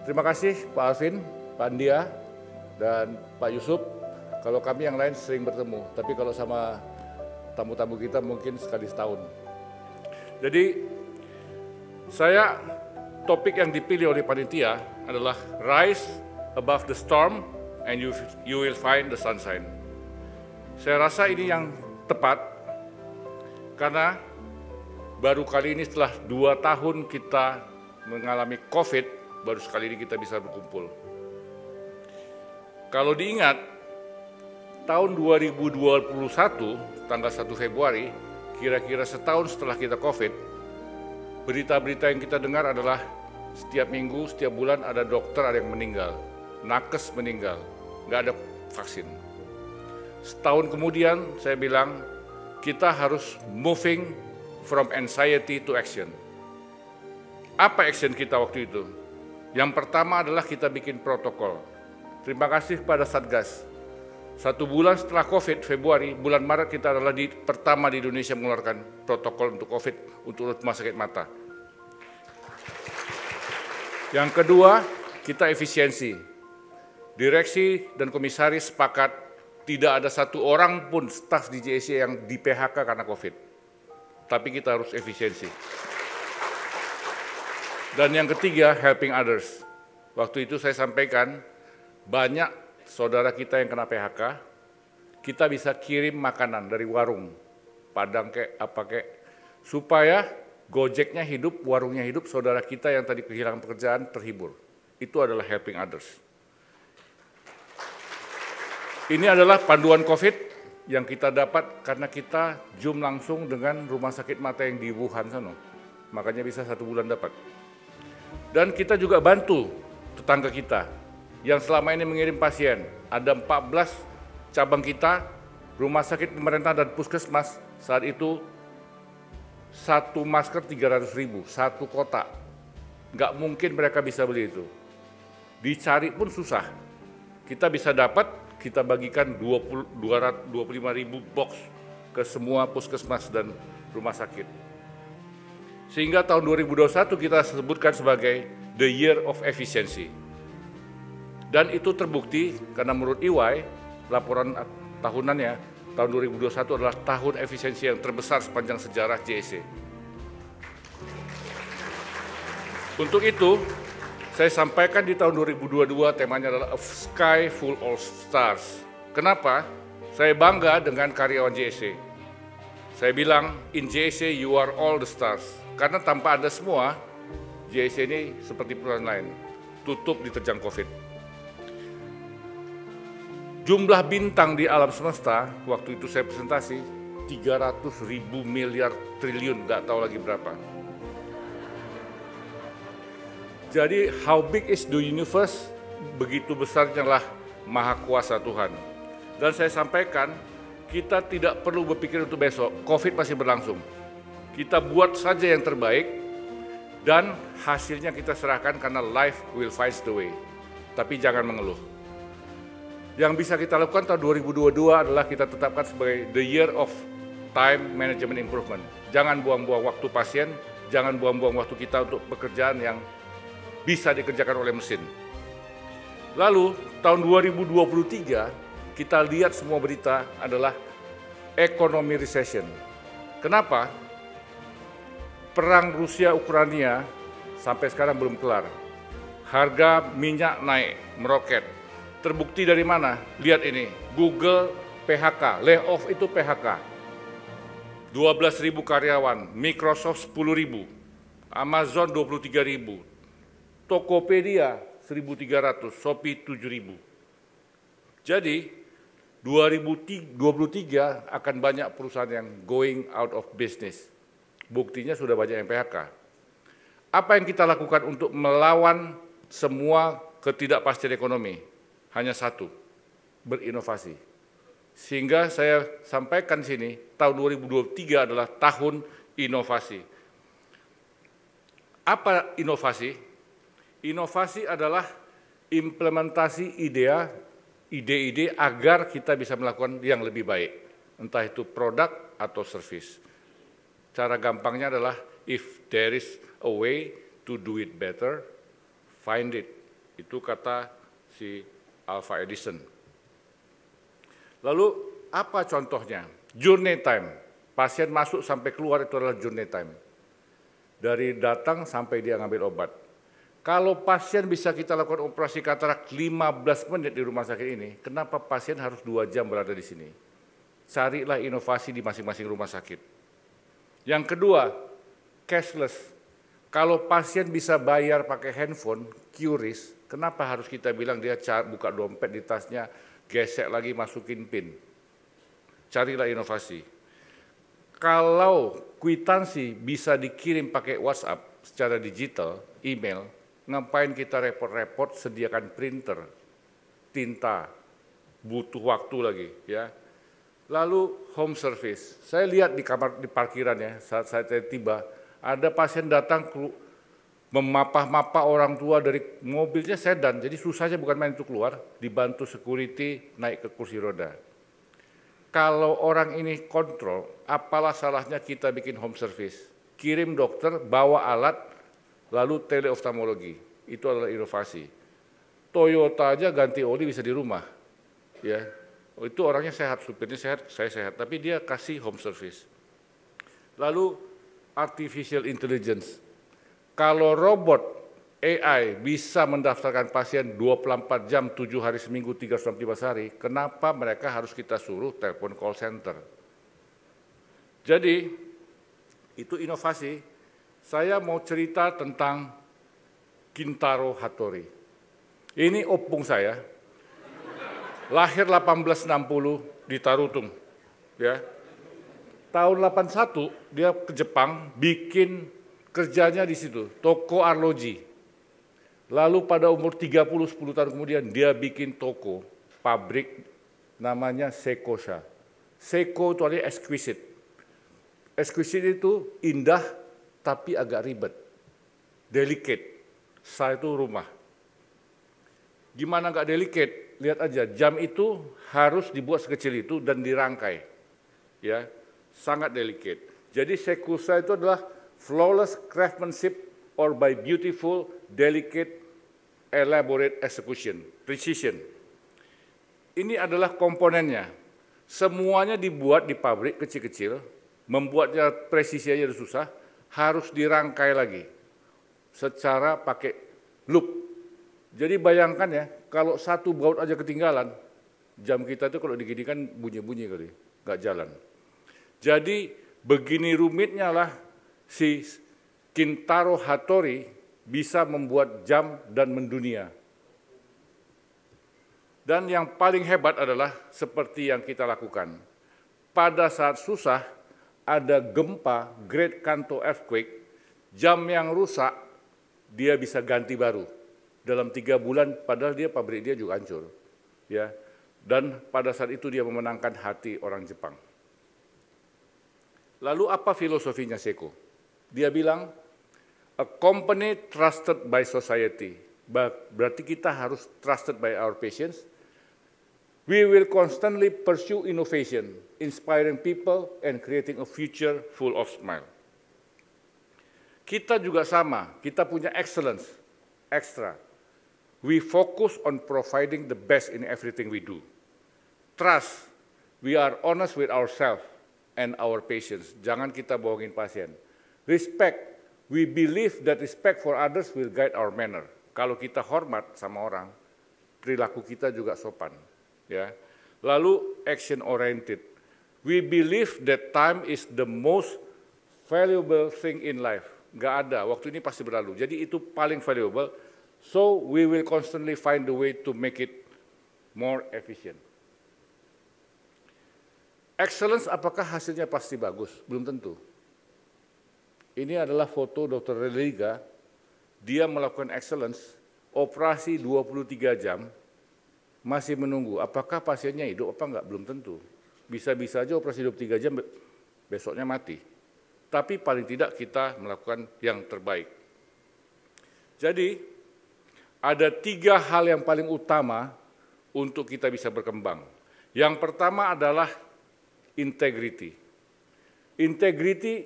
Terima kasih Pak Alvin, Pak Andia, dan Pak Yusuf. Kalau kami yang lain sering bertemu, tapi kalau sama tamu-tamu kita mungkin sekali setahun. Jadi topik yang dipilih oleh panitia adalah Rise Above the Storm and you will find the sunshine. Saya rasa ini yang tepat. Karena baru kali ini setelah 2 tahun kita mengalami COVID, baru sekali ini kita bisa berkumpul. Kalau diingat, tahun 2021, tanggal 1 Februari, kira-kira setahun setelah kita COVID, berita-berita yang kita dengar adalah setiap minggu, setiap bulan ada dokter, ada yang meninggal, nakes meninggal, nggak ada vaksin. Setahun kemudian saya bilang, kita harus moving from anxiety to action. Apa action kita waktu itu? Yang pertama adalah kita bikin protokol. Terima kasih kepada Satgas. 1 bulan setelah COVID, Februari, bulan Maret kita adalah pertama di Indonesia mengeluarkan protokol untuk COVID untuk rumah sakit mata. Yang kedua, kita efisiensi. Direksi dan komisaris sepakat tidak ada 1 orang pun staf di JSC yang di PHK karena COVID. Tapi kita harus efisiensi. Dan yang ketiga, helping others. Waktu itu saya sampaikan, banyak saudara kita yang kena PHK, kita bisa kirim makanan dari warung, Padang kek, apa kek, supaya Gojeknya hidup, warungnya hidup, saudara kita yang tadi kehilangan pekerjaan terhibur. Itu adalah helping others. Ini adalah panduan COVID yang kita dapat karena kita Zoom langsung dengan rumah sakit mata yang di Wuhan sana. Makanya bisa 1 bulan dapat. Dan kita juga bantu tetangga kita yang selama ini mengirim pasien. Ada 14 cabang kita, rumah sakit pemerintah dan puskesmas, saat itu 1 masker 300.000, 1 kotak. Nggak mungkin mereka bisa beli itu. Dicari pun susah. Kita bisa dapat, kita bagikan 25.000 box ke semua puskesmas dan rumah sakit. Sehingga tahun 2021 kita sebutkan sebagai the year of efficiency. Dan itu terbukti karena menurut EY, laporan tahunannya, tahun 2021 adalah tahun efisiensi yang terbesar sepanjang sejarah JSC. Untuk itu, saya sampaikan di tahun 2022 temanya adalah A Sky Full of Stars. Kenapa? Saya bangga dengan karyawan JSC. Saya bilang, in JSC you are all the stars. Karena tanpa Anda semua, JSC ini seperti perusahaan lain, tutup diterjang COVID. Jumlah bintang di alam semesta, waktu itu saya presentasi, 300.000 miliar triliun, nggak tahu lagi berapa. Jadi, how big is the universe? Begitu besarnya lah maha kuasa Tuhan. Dan saya sampaikan, kita tidak perlu berpikir untuk besok, COVID masih berlangsung. Kita buat saja yang terbaik, dan hasilnya kita serahkan karena life will find the way. Tapi jangan mengeluh. Yang bisa kita lakukan tahun 2022 adalah kita tetapkan sebagai the year of time management improvement. Jangan buang-buang waktu pasien, jangan buang-buang waktu kita untuk pekerjaan yang bisa dikerjakan oleh mesin. Lalu tahun 2023 kita lihat semua berita adalah economy recession. Kenapa? Perang Rusia-Ukraina sampai sekarang belum kelar. Harga minyak naik, meroket. Terbukti dari mana? Lihat ini, Google PHK, layoff itu PHK. 12.000 karyawan, Microsoft 10.000, Amazon 23.000, Tokopedia 1.300, Shopee 7.000. Jadi 2023 akan banyak perusahaan yang going out of business. Buktinya sudah banyak yang PHK. Apa yang kita lakukan untuk melawan semua ketidakpastian ekonomi? Hanya satu, berinovasi. Sehingga saya sampaikan di sini, tahun 2023 adalah tahun inovasi. Apa inovasi? Inovasi adalah implementasi ide-ide agar kita bisa melakukan yang lebih baik. Entah itu produk atau service. Cara gampangnya adalah, if there is a way to do it better, find it. Itu kata si Alpha Edison. Lalu apa contohnya? Journey time. Pasien masuk sampai keluar itu adalah journey time. Dari datang sampai dia ngambil obat. Kalau pasien bisa kita lakukan operasi katarak 15 menit di rumah sakit ini, kenapa pasien harus 2 jam berada di sini? Carilah inovasi di masing-masing rumah sakit. Yang kedua, cashless. Kalau pasien bisa bayar pakai handphone, QRIS, kenapa harus kita bilang dia buka dompet di tasnya, gesek lagi masukin PIN? Carilah inovasi. Kalau kwitansi bisa dikirim pakai WhatsApp secara digital, email, ngapain kita repot-repot sediakan printer, tinta, butuh waktu lagi, ya. Lalu home service. Saya lihat di kamar di parkiran ya, saat saya tiba, ada pasien datang memapah-mapah orang tua dari mobilnya sedan, jadi susahnya bukan main untuk keluar, dibantu security naik ke kursi roda. Kalau orang ini kontrol, apalah salahnya kita bikin home service? Kirim dokter, bawa alat, lalu teleoftalmologi. Itu adalah inovasi. Toyota aja ganti oli bisa di rumah. Ya, itu orangnya sehat, supirnya sehat, saya sehat, tapi dia kasih home service. Lalu artificial intelligence. Kalau robot AI bisa mendaftarkan pasien 24 jam, 7 hari seminggu, 365 hari, kenapa mereka harus kita suruh telepon call center? Jadi, itu inovasi. Saya mau cerita tentang Kintaro Hattori. Ini opung saya, lahir 1860 di Tarutung. Ya. Tahun 81 dia ke Jepang, bikin kerjanya di situ, toko arloji. Lalu pada umur 10 tahun kemudian dia bikin toko, pabrik namanya Seikosha. Seiko itu artinya exquisite. Exquisite itu indah tapi agak ribet, delicate. Saya itu rumah. Gimana nggak delicate? Lihat aja, jam itu harus dibuat sekecil itu dan dirangkai. Ya, sangat delicate. Jadi Seikosha itu adalah flawless craftsmanship or by beautiful, delicate, elaborate execution, precision. Ini adalah komponennya. Semuanya dibuat di pabrik kecil-kecil, membuatnya presisi aja susah, harus dirangkai lagi secara pakai loop. Jadi bayangkan ya, kalau satu baut aja ketinggalan, jam kita itu kalau digini kan bunyi-bunyi kali, nggak jalan. Jadi begini rumitnya lah si Kintaro Hattori bisa membuat jam dan mendunia. Dan yang paling hebat adalah seperti yang kita lakukan. Pada saat susah, ada gempa, Great Kanto Earthquake, jam yang rusak, dia bisa ganti baru. Dalam 3 bulan, padahal dia pabrik dia juga hancur. Ya. Dan pada saat itu dia memenangkan hati orang Jepang. Lalu apa filosofinya Seiko? Dia bilang, a company trusted by society. Berarti kita harus trusted by our patients. We will constantly pursue innovation, inspiring people and creating a future full of smile. Kita juga sama, kita punya excellence, extra. We focus on providing the best in everything we do. Trust, we are honest with ourselves and our patients. Jangan kita bohongin pasien. Respect, we believe that respect for others will guide our manner. Kalau kita hormat sama orang, perilaku kita juga sopan. Ya. Lalu action oriented. We believe that time is the most valuable thing in life. Nggak ada, waktu ini pasti berlalu. Jadi itu paling valuable. So we will constantly find the way to make it more efficient. Excellence apakah hasilnya pasti bagus? Belum tentu. Ini adalah foto Dr. Religa. Dia melakukan excellence, operasi 23 jam, masih menunggu apakah pasiennya hidup apa enggak, belum tentu. Bisa-bisa aja operasi 23 jam besoknya mati. Tapi paling tidak kita melakukan yang terbaik. Jadi ada 3 hal yang paling utama untuk kita bisa berkembang. Yang pertama adalah integrity. Integrity,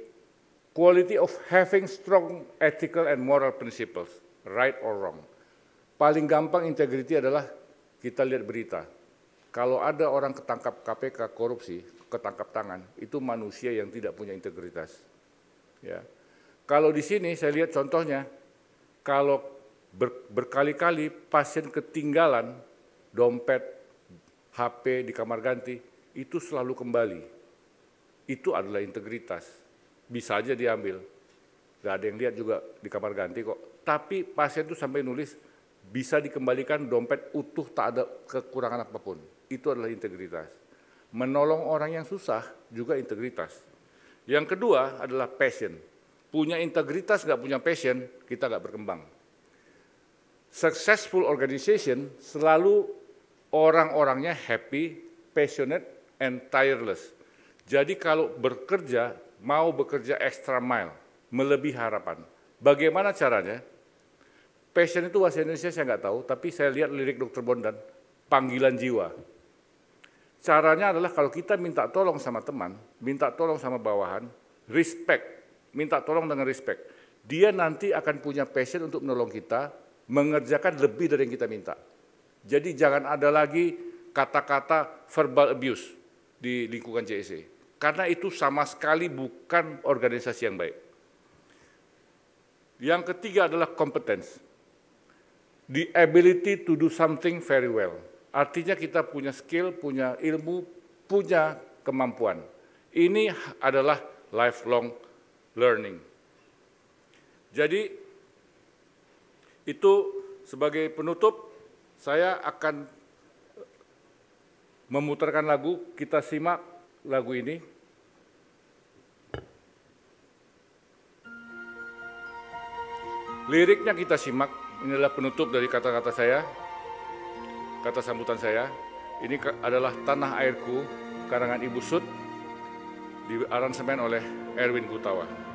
quality of having strong ethical and moral principles, right or wrong. Paling gampang integrity adalah kita lihat berita. Kalau ada orang ketangkap KPK korupsi, ketangkap tangan, itu manusia yang tidak punya integritas. Ya. Kalau di sini saya lihat contohnya, kalau berkali-kali pasien ketinggalan dompet, HP di kamar ganti, itu selalu kembali. Itu adalah integritas. Bisa aja diambil. Gak ada yang lihat juga di kamar ganti kok. Tapi pasien itu sampai nulis, bisa dikembalikan dompet utuh, tak ada kekurangan apapun. Itu adalah integritas. Menolong orang yang susah juga integritas. Yang kedua adalah passion. Punya integritas, nggak punya passion, kita nggak berkembang. Successful organization selalu orang-orangnya happy, passionate, and tireless. Jadi kalau bekerja, mau bekerja extra mile, melebihi harapan. Bagaimana caranya? Passion itu bahasa Indonesia saya nggak tahu, tapi saya lihat lirik Dr. Bondan, panggilan jiwa. Caranya adalah kalau kita minta tolong sama teman, minta tolong sama bawahan, respect, minta tolong dengan respect. Dia nanti akan punya passion untuk menolong kita, mengerjakan lebih dari yang kita minta. Jadi jangan ada lagi kata-kata verbal abuse di lingkungan JSC. Karena itu sama sekali bukan organisasi yang baik. Yang ketiga adalah competence. The ability to do something very well. Artinya kita punya skill, punya ilmu, punya kemampuan. Ini adalah lifelong learning. Jadi itu sebagai penutup, saya akan memutarkan lagu, kita simak lagu ini. Liriknya kita simak, ini adalah penutup dari kata-kata saya, kata sambutan saya. Ini adalah Tanah Airku, karangan Ibu Sud, di aransemen oleh Erwin Gutawa.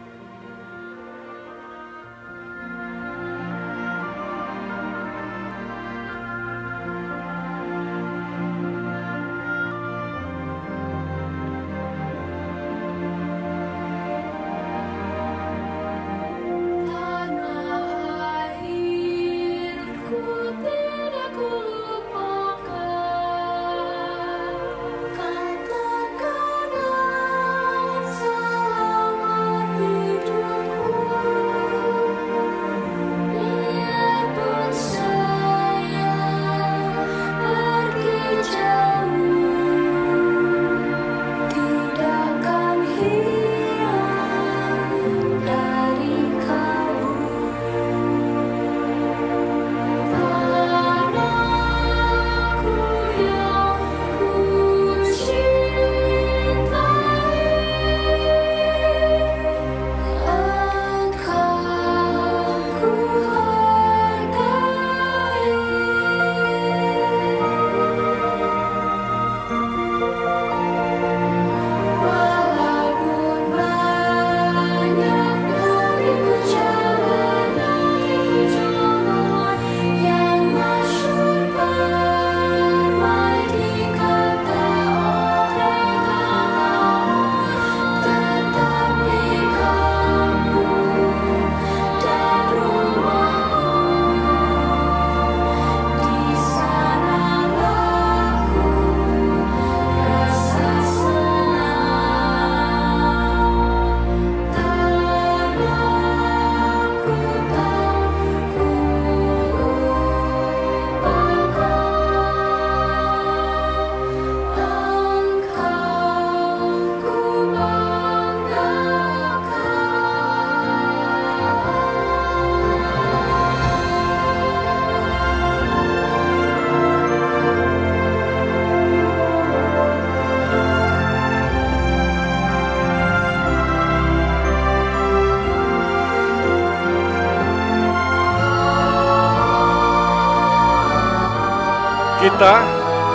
Kita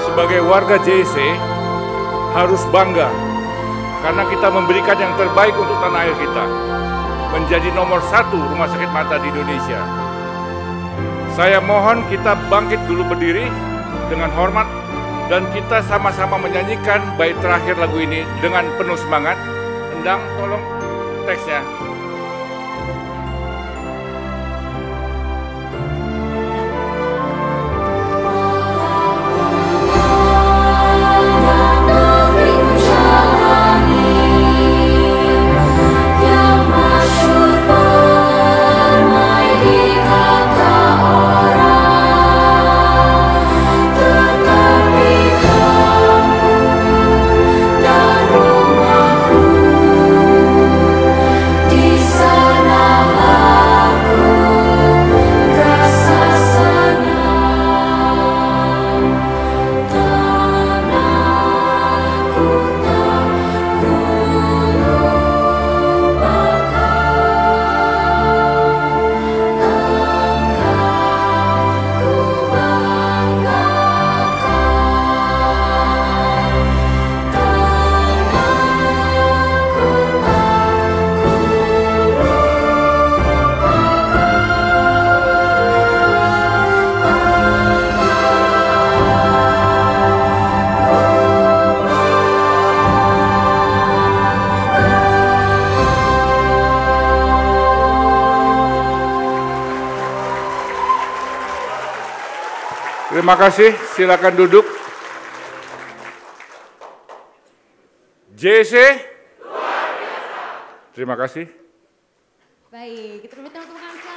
sebagai warga JEC harus bangga karena kita memberikan yang terbaik untuk tanah air kita, menjadi nomor 1 rumah sakit mata di Indonesia. Saya mohon kita bangkit dulu berdiri dengan hormat dan kita sama-sama menyanyikan bait terakhir lagu ini dengan penuh semangat. Endang, tolong teksnya. Terima kasih, silakan duduk. JEC, terima kasih. Baik, kita beri tepuk tangan.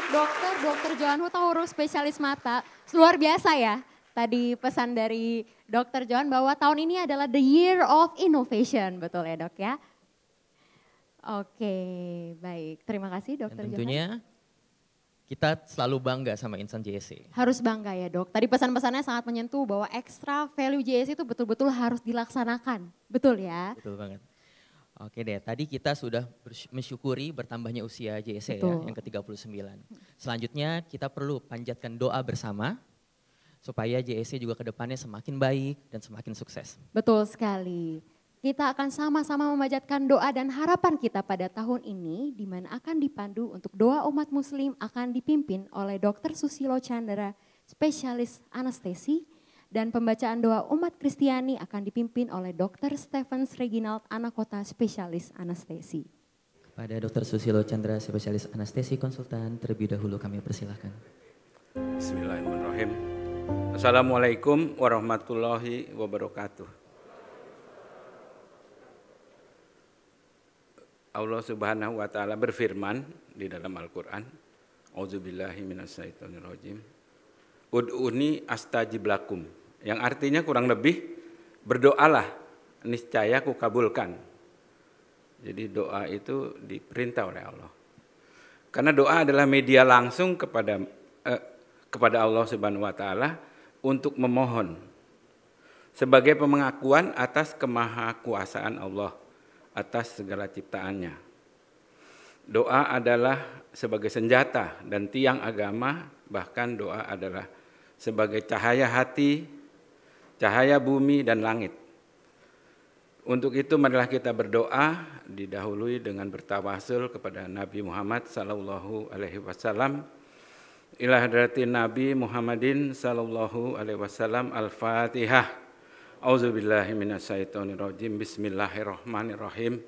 Dokter Johan Hutaurus, spesialis mata. Luar biasa ya. Tadi pesan dari Dokter Johan bahwa tahun ini adalah the year of innovation. Betul ya dok ya? Oke, baik. Terima kasih Dokter Johan. Tentunya kita selalu bangga sama insan JSC. Harus bangga ya dok. Tadi pesan-pesannya sangat menyentuh bahwa extra value JSC itu betul-betul harus dilaksanakan. Betul ya? Betul banget. Oke deh, tadi kita sudah mensyukuri bertambahnya usia JSC ya, yang ke-39. Selanjutnya kita perlu panjatkan doa bersama supaya JSC juga ke depannya semakin baik dan semakin sukses. Betul sekali. Kita akan sama-sama memanjatkan doa dan harapan kita pada tahun ini di mana akan dipandu untuk doa umat muslim akan dipimpin oleh Dr. Susilo Chandra, spesialis anestesi, dan pembacaan doa umat Kristiani akan dipimpin oleh Dr. Stephens Reginald Anakota, spesialis anestesi. Kepada Dr. Susilo Chandra, spesialis anestesi konsultan, terlebih dahulu kami persilahkan. Bismillahirrahmanirrahim. Assalamualaikum warahmatullahi wabarakatuh. Allah Subhanahu wa taala berfirman di dalam Al-Qur'an, Auzubillahi minasyaitonirrajim. Ud'uni astajib lakum. Yang artinya kurang lebih berdoalah, niscaya ku kabulkan. Jadi doa itu diperintah oleh Allah. Karena doa adalah media langsung kepada Allah Subhanahu wa taala untuk memohon sebagai pengakuan atas kemahakuasaan Allah atas segala ciptaannya. Doa adalah sebagai senjata dan tiang agama, bahkan doa adalah sebagai cahaya hati, cahaya bumi dan langit. Untuk itu marilah kita berdoa, didahului dengan bertawasul kepada Nabi Muhammad sallallahu alaihi wasallam. Ila hadratin Nabi Muhammadin sallallahu alaihi wasallam. Al-Fatihah. Auzubillahi minasyaitonirrajim. Bismillahirrahmanirrahim.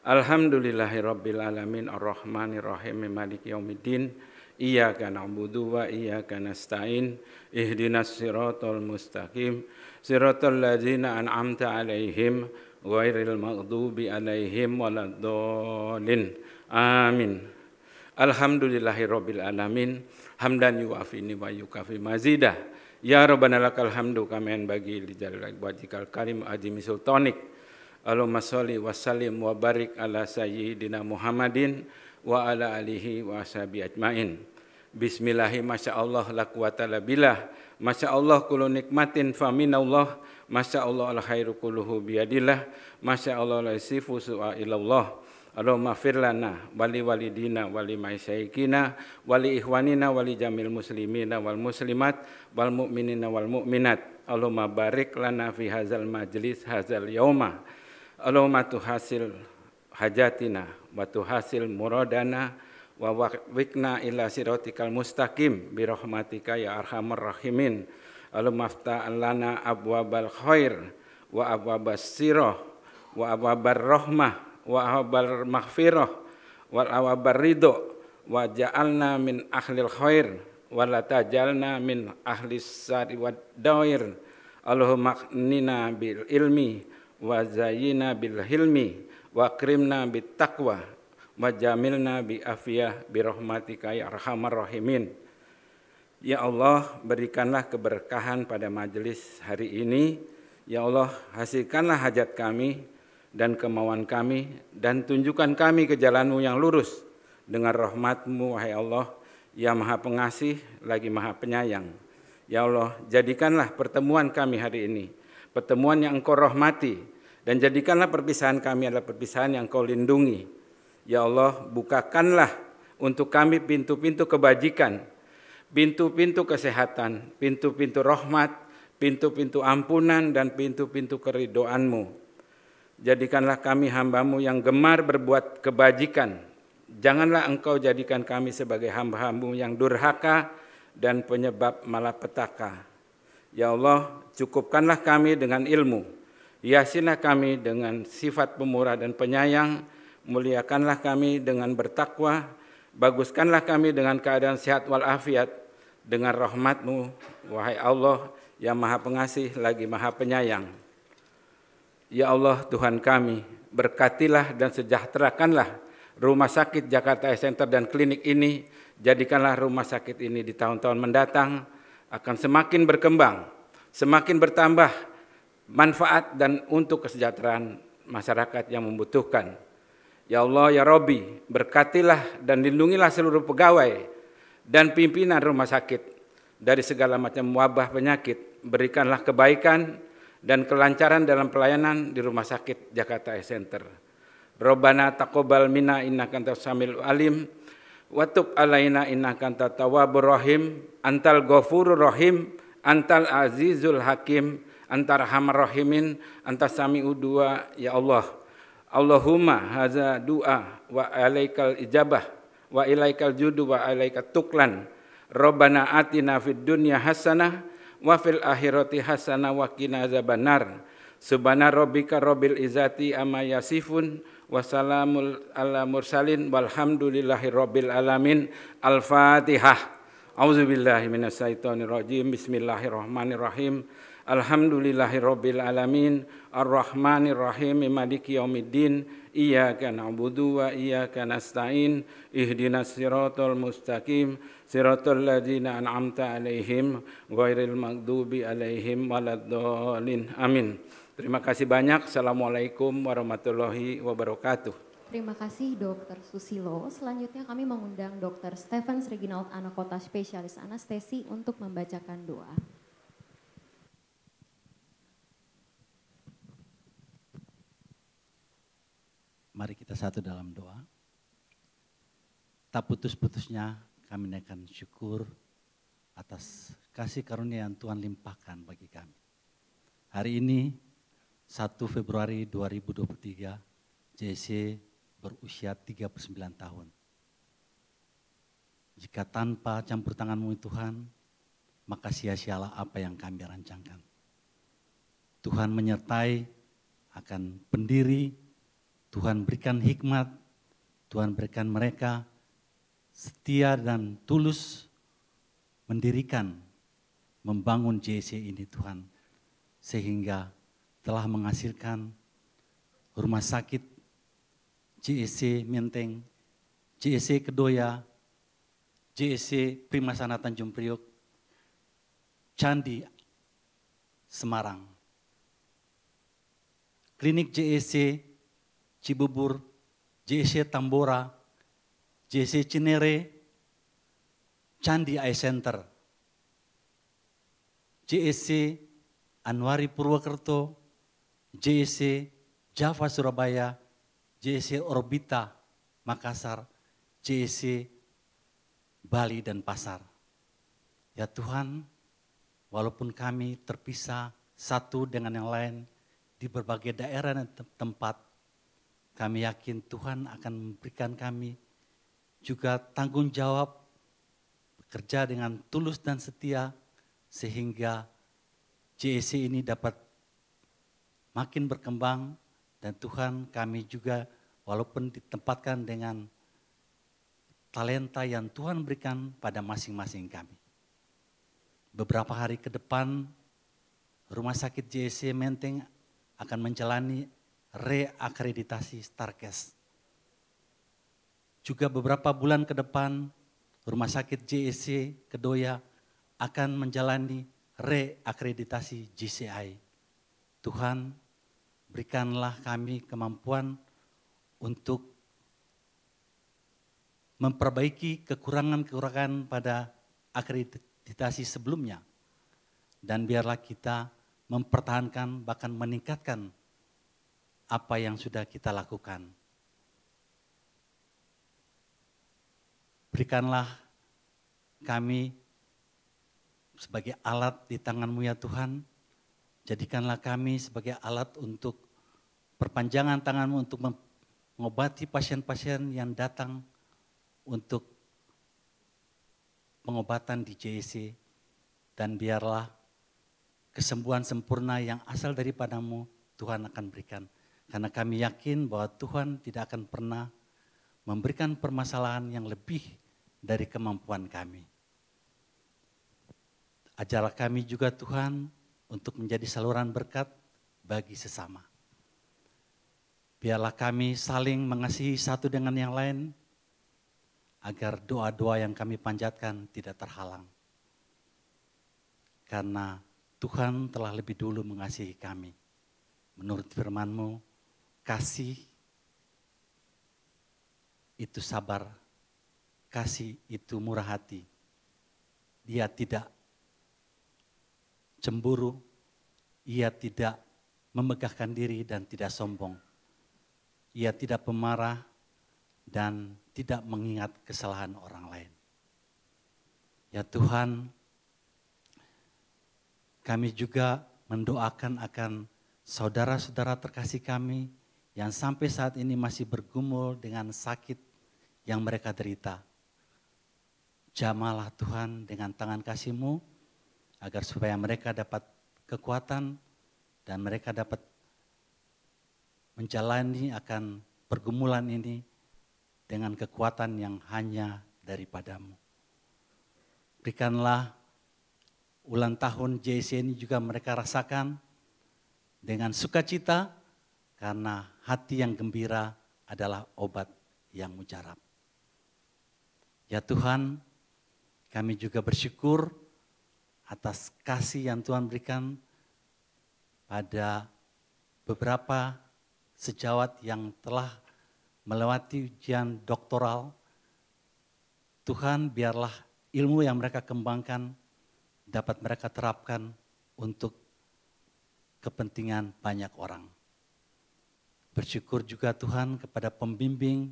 Alhamdulillahirabbil alamin arrahmanirrahim maliki yaumiddin. Iyyaka na'budu wa iyyaka nasta'in. Ihdinas siratal mustaqim. Siratal ladzina an'amta 'alaihim ghairil maghdubi 'alaihim waladdallin. Amin. Alhamdulillahirabbil alamin. Hamdan yu'afini wa yukafi mazidah. Ya Rabbana lakal hamdu kama yanbaghi li jalali wajhikal karim azimi sultanik. Allahumma sholli wa sallim wa barik ala sayyidina Muhammadin wa ala alihi wa ashabi ajmain. Bismillahi masyaallah la quwata illa billah. Masyaallah kullu nikmatin fa minallah. Masyaallah al khairu kulluhu biyadillah. Masyaallah la yasifu su'a ilallah. Allahumma fir lana wali walidina wali maisyaikhina wali ikhwanina wali jamil muslimina wal muslimat wal mu'minina wal mu'minat. Allahumma barik lana fi hadzal majlis hadzal yauma. Allahumma tuhasil hajatina wa tuhasil muradana wa waqna ila siratikal mustaqim bi rahmatika ya arhamar rahimin. Allahumma aftah lana abwabal khair wa abwabas sirah wa abwabar rahmah wa abwabal maghfirah wal awabar ridho wa ja'alna min ahlil khair wa la tajalna min ahlis sari wad dair. Allahumma qnina bil ilmi wa zayyina bil hilmi wa akrimna bit taqwa wa jamilna bi afiyah bi rahmatika ya arhamar rahimin. Ya Allah, berikanlah keberkahan pada majelis hari ini. Ya Allah, hasilkanlah hajat kami dan kemauan kami, dan tunjukkan kami ke jalan-Mu yang lurus dengan rahmat-Mu, wahai Allah, yang maha pengasih lagi maha penyayang. Ya Allah, jadikanlah pertemuan kami hari ini pertemuan yang Engkau rahmati, dan jadikanlah perpisahan kami adalah perpisahan yang Engkau lindungi. Ya Allah, bukakanlah untuk kami pintu-pintu kebajikan, pintu-pintu kesehatan, pintu-pintu rahmat, pintu-pintu ampunan, dan pintu-pintu keridhaan-Mu. Jadikanlah kami hamba-Mu yang gemar berbuat kebajikan. Janganlah Engkau jadikan kami sebagai hamba-Mu yang durhaka dan penyebab malapetaka. Ya Allah, cukupkanlah kami dengan ilmu. Hiasilah kami dengan sifat pemurah dan penyayang. Muliakanlah kami dengan bertakwa. Baguskanlah kami dengan keadaan sehat walafiat. Dengan rahmat-Mu, wahai Allah, yang maha pengasih lagi maha penyayang. Ya Allah Tuhan kami, berkatilah dan sejahterakanlah Rumah Sakit Jakarta Eye Center dan klinik ini, jadikanlah rumah sakit ini di tahun-tahun mendatang akan semakin berkembang, semakin bertambah manfaat dan untuk kesejahteraan masyarakat yang membutuhkan. Ya Allah, ya Robbi, berkatilah dan lindungilah seluruh pegawai dan pimpinan rumah sakit dari segala macam wabah penyakit. Berikanlah kebaikan dan kelancaran dalam pelayanan di Rumah Sakit Jakarta Eye Center. Rabbana taqabbal minna innaka antas samiul alim wa tub alaina innaka antat tawwabur rahim, antal ghafurur rahim, antal azizul hakim, antar arhamar rahimin, antas sami'ud du'a. Ya Allah, Allahumma haza du'a wa alaikal ijabah wa ilaikal judu wa alaikat tuklan. Rabbana atina fid dunya hasanah wa fil akhirati hasanah wa qina azabannar. Subhana rabbika rabbil izzati amma yasifun wa salamul ala mursalin walhamdulillahi rabbil alamin. Al-Fatihah. Auzubillahi minasyaitonir rajim. Bismillahirrahmanirrahim. Alhamdulillahi rabbil alamin. Ar-Rahmanir Rahim. Maliki yaumiddin. Iyyaka na'budu wa iyyaka nasta'in. Ihdinas siratal mustaqim. Siratal ladzina an'amta 'alaihim ghairil maghdubi 'alaihim waladdallin. Amin. Terima kasih banyak. Assalamualaikum warahmatullahi wabarakatuh. Terima kasih Dr. Susilo. Selanjutnya kami mengundang Dr. Stephens Reginald Anakota, spesialis anestesi untuk membacakan doa. Mari kita satu dalam doa. Tak putus-putusnya kami naikkan syukur atas kasih karunia yang Tuhan limpahkan bagi kami. Hari ini 1 Februari 2023, JSC berusia 39 tahun. Jika tanpa campur tangan-Mu Tuhan, maka sia-sialah apa yang kami rancangkan. Tuhan menyertai akan pendiri, Tuhan berikan hikmat, Tuhan berikan mereka setia dan tulus mendirikan, membangun JSC ini Tuhan. Sehingga telah menghasilkan rumah sakit JSC Menteng, JSC Kedoya, JSC Primasana Tanjung Priok, Candi Semarang, klinik JSC Cibubur, JSC Tambora, JSC Cinere, Candi Eye Center, JSC Anwari Purwokerto, JSC Java Surabaya, JSC Orbita Makassar, JSC Bali dan Pasar. Ya Tuhan, walaupun kami terpisah satu dengan yang lain di berbagai daerah dan tempat, kami yakin Tuhan akan memberikan kami juga tanggung jawab bekerja dengan tulus dan setia sehingga JSC ini dapat makin berkembang dan Tuhan kami juga walaupun ditempatkan dengan talenta yang Tuhan berikan pada masing-masing kami. Beberapa hari ke depan Rumah Sakit JSC Menteng akan menjalani reakreditasi Starkes. Juga beberapa bulan ke depan Rumah Sakit JSC Kedoya akan menjalani reakreditasi JCI. Tuhan, berikanlah kami kemampuan untuk memperbaiki kekurangan-kekurangan pada akreditasi sebelumnya. Dan biarlah kita mempertahankan bahkan meningkatkan apa yang sudah kita lakukan. Berikanlah kami sebagai alat di tangan-Mu ya Tuhan. Jadikanlah kami sebagai alat untuk perpanjangan tangan-Mu untuk mengobati pasien-pasien yang datang untuk pengobatan di JSC. Dan biarlah kesembuhan sempurna yang asal daripada-Mu Tuhan akan berikan. Karena kami yakin bahwa Tuhan tidak akan pernah memberikan permasalahan yang lebih dari kemampuan kami. Ajarlah kami juga Tuhan untuk menjadi saluran berkat bagi sesama. biarlah kami saling mengasihi satu dengan yang lain, agar doa-doa yang kami panjatkan tidak terhalang. Karena Tuhan telah lebih dulu mengasihi kami. Menurut firman-Mu, kasih itu sabar, kasih itu murah hati. Dia tidak cemburu, ia tidak memegahkan diri dan tidak sombong. Ia tidak pemarah dan tidak mengingat kesalahan orang lain. Ya Tuhan, kami juga mendoakan akan saudara-saudara terkasih kami yang sampai saat ini masih bergumul dengan sakit yang mereka derita. Jamahlah Tuhan dengan tangan kasih-Mu, agar supaya mereka dapat kekuatan dan mereka dapat menjalani akan pergumulan ini dengan kekuatan yang hanya daripada-Mu. Berikanlah ulang tahun JSC ini juga mereka rasakan dengan sukacita, karena hati yang gembira adalah obat yang mujarab. Ya Tuhan, kami juga bersyukur atas kasih yang Tuhan berikan pada beberapa sejawat yang telah melewati ujian doktoral. Tuhan, biarlah ilmu yang mereka kembangkan dapat mereka terapkan untuk kepentingan banyak orang. Bersyukur juga Tuhan kepada pembimbing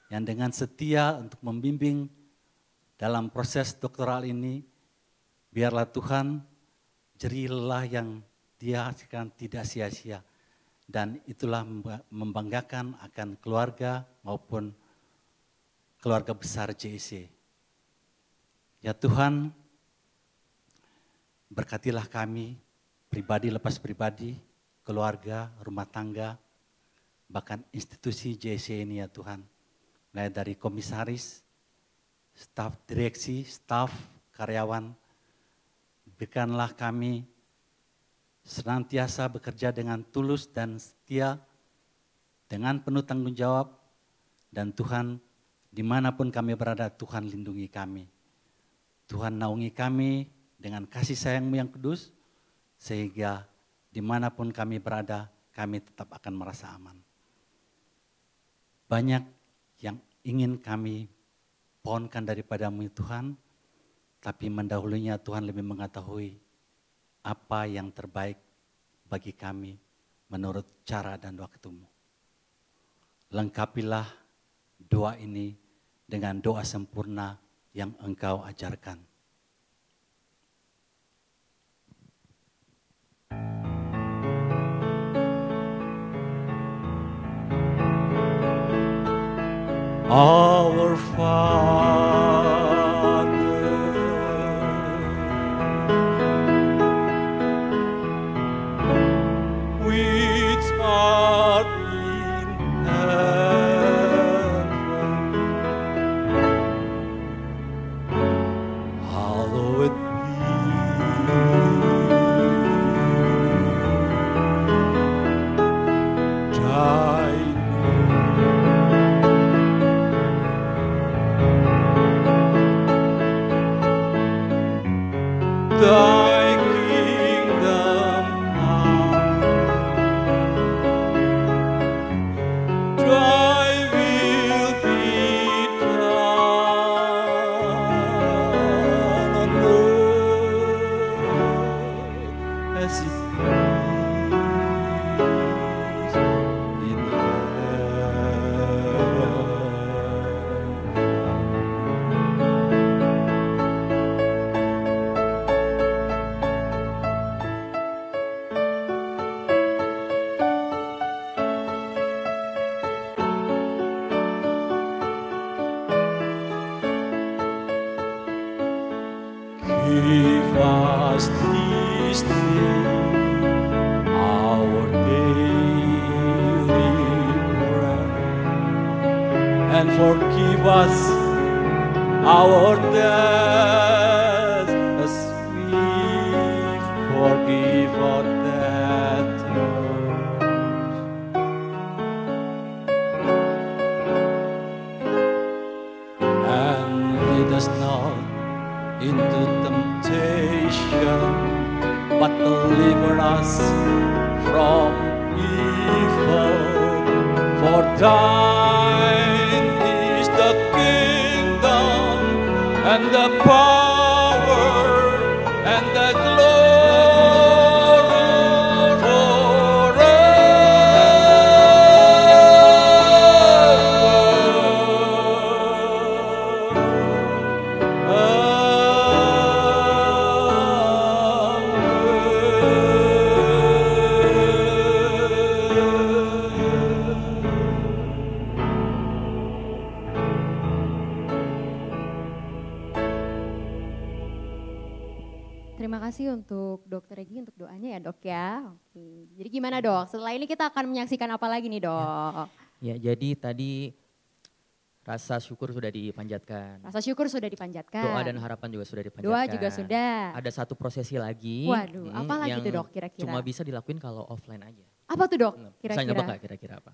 yang dengan setia untuk membimbing dalam proses doktoral ini. Biarlah Tuhan jerih lelah yang dia hasilkan tidak sia-sia. Dan itulah membanggakan akan keluarga maupun keluarga besar JSC. Ya Tuhan, berkatilah kami, pribadi lepas pribadi, keluarga, rumah tangga, bahkan institusi JSC ini ya Tuhan. Mulai dari komisaris, staf direksi, staf, karyawan, berikanlah kami senantiasa bekerja dengan tulus dan setia, dengan penuh tanggung jawab, dan Tuhan, dimanapun kami berada, Tuhan lindungi kami. Tuhan naungi kami dengan kasih sayang-Mu yang kudus, sehingga dimanapun kami berada, kami tetap akan merasa aman. Banyak yang ingin kami pohonkan daripada-Mu Tuhan, tapi mendahulunya Tuhan lebih mengetahui apa yang terbaik bagi kami menurut cara dan waktu-Mu. Lengkapilah doa ini dengan doa sempurna yang Engkau ajarkan. Our Father, which art in heaven, hallowed be thy Thy kingdom come, Thy will be done on earth as it is in Give us this day our daily bread, and forgive us our debts as we forgive our debtors. us from evil. For thine is the kingdom and the power and the glory forever. Terima kasih untuk Dokter Regi untuk doanya ya dok ya. Oke. Jadi gimana dok? Setelah ini kita akan menyaksikan apa lagi nih dok? Ya, jadi tadi rasa syukur sudah dipanjatkan. Rasa syukur sudah dipanjatkan. Doa dan harapan juga sudah dipanjatkan. Doa juga sudah. Ada satu prosesi lagi. Waduh, apa lagi yang tuh dok kira-kira? Cuma bisa dilakuin kalau offline aja. Apa tuh dok Bisa kira-kira? nyoba nggak kira-kira apa?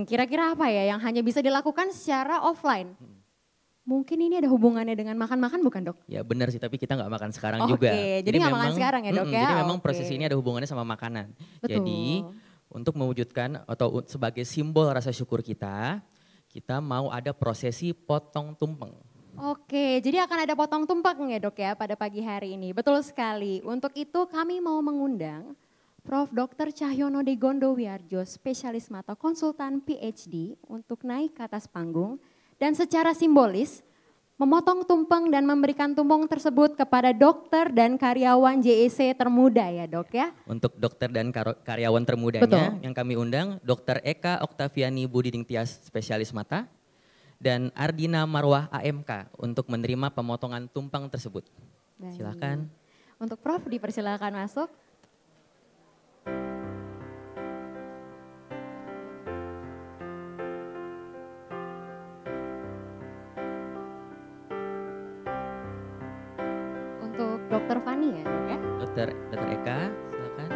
Kira-kira apa ya yang hanya bisa dilakukan secara offline? Mungkin ini ada hubungannya dengan makan-makan bukan dok? Ya benar sih, tapi kita nggak makan sekarang Oke, juga. jadi nggak makan sekarang ya dok ya? Jadi memang Oke. proses ini ada hubungannya sama makanan. Betul. Jadi untuk mewujudkan atau sebagai simbol rasa syukur kita mau ada prosesi potong tumpeng. Oke, jadi akan ada potong tumpeng ya dok ya pada pagi hari ini. Betul sekali. Untuk itu kami mau mengundang Prof. Dr. Cahyono Degondo Wiarjo, spesialis mata konsultan PhD untuk naik ke atas panggung dan secara simbolis memotong tumpeng dan memberikan tumpeng tersebut kepada dokter dan karyawan JEC termuda ya dok ya. Untuk dokter dan karyawan termudanya Betul. yang kami undang, Dr. Eka Oktaviani Budiding Tias, spesialis mata, dan Ardina Marwah AMK untuk menerima pemotongan tumpeng tersebut. Baik. Silakan. Untuk Prof dipersilakan masuk. Untuk Dokter Fani ya dok ya. Dokter Eka, silakan.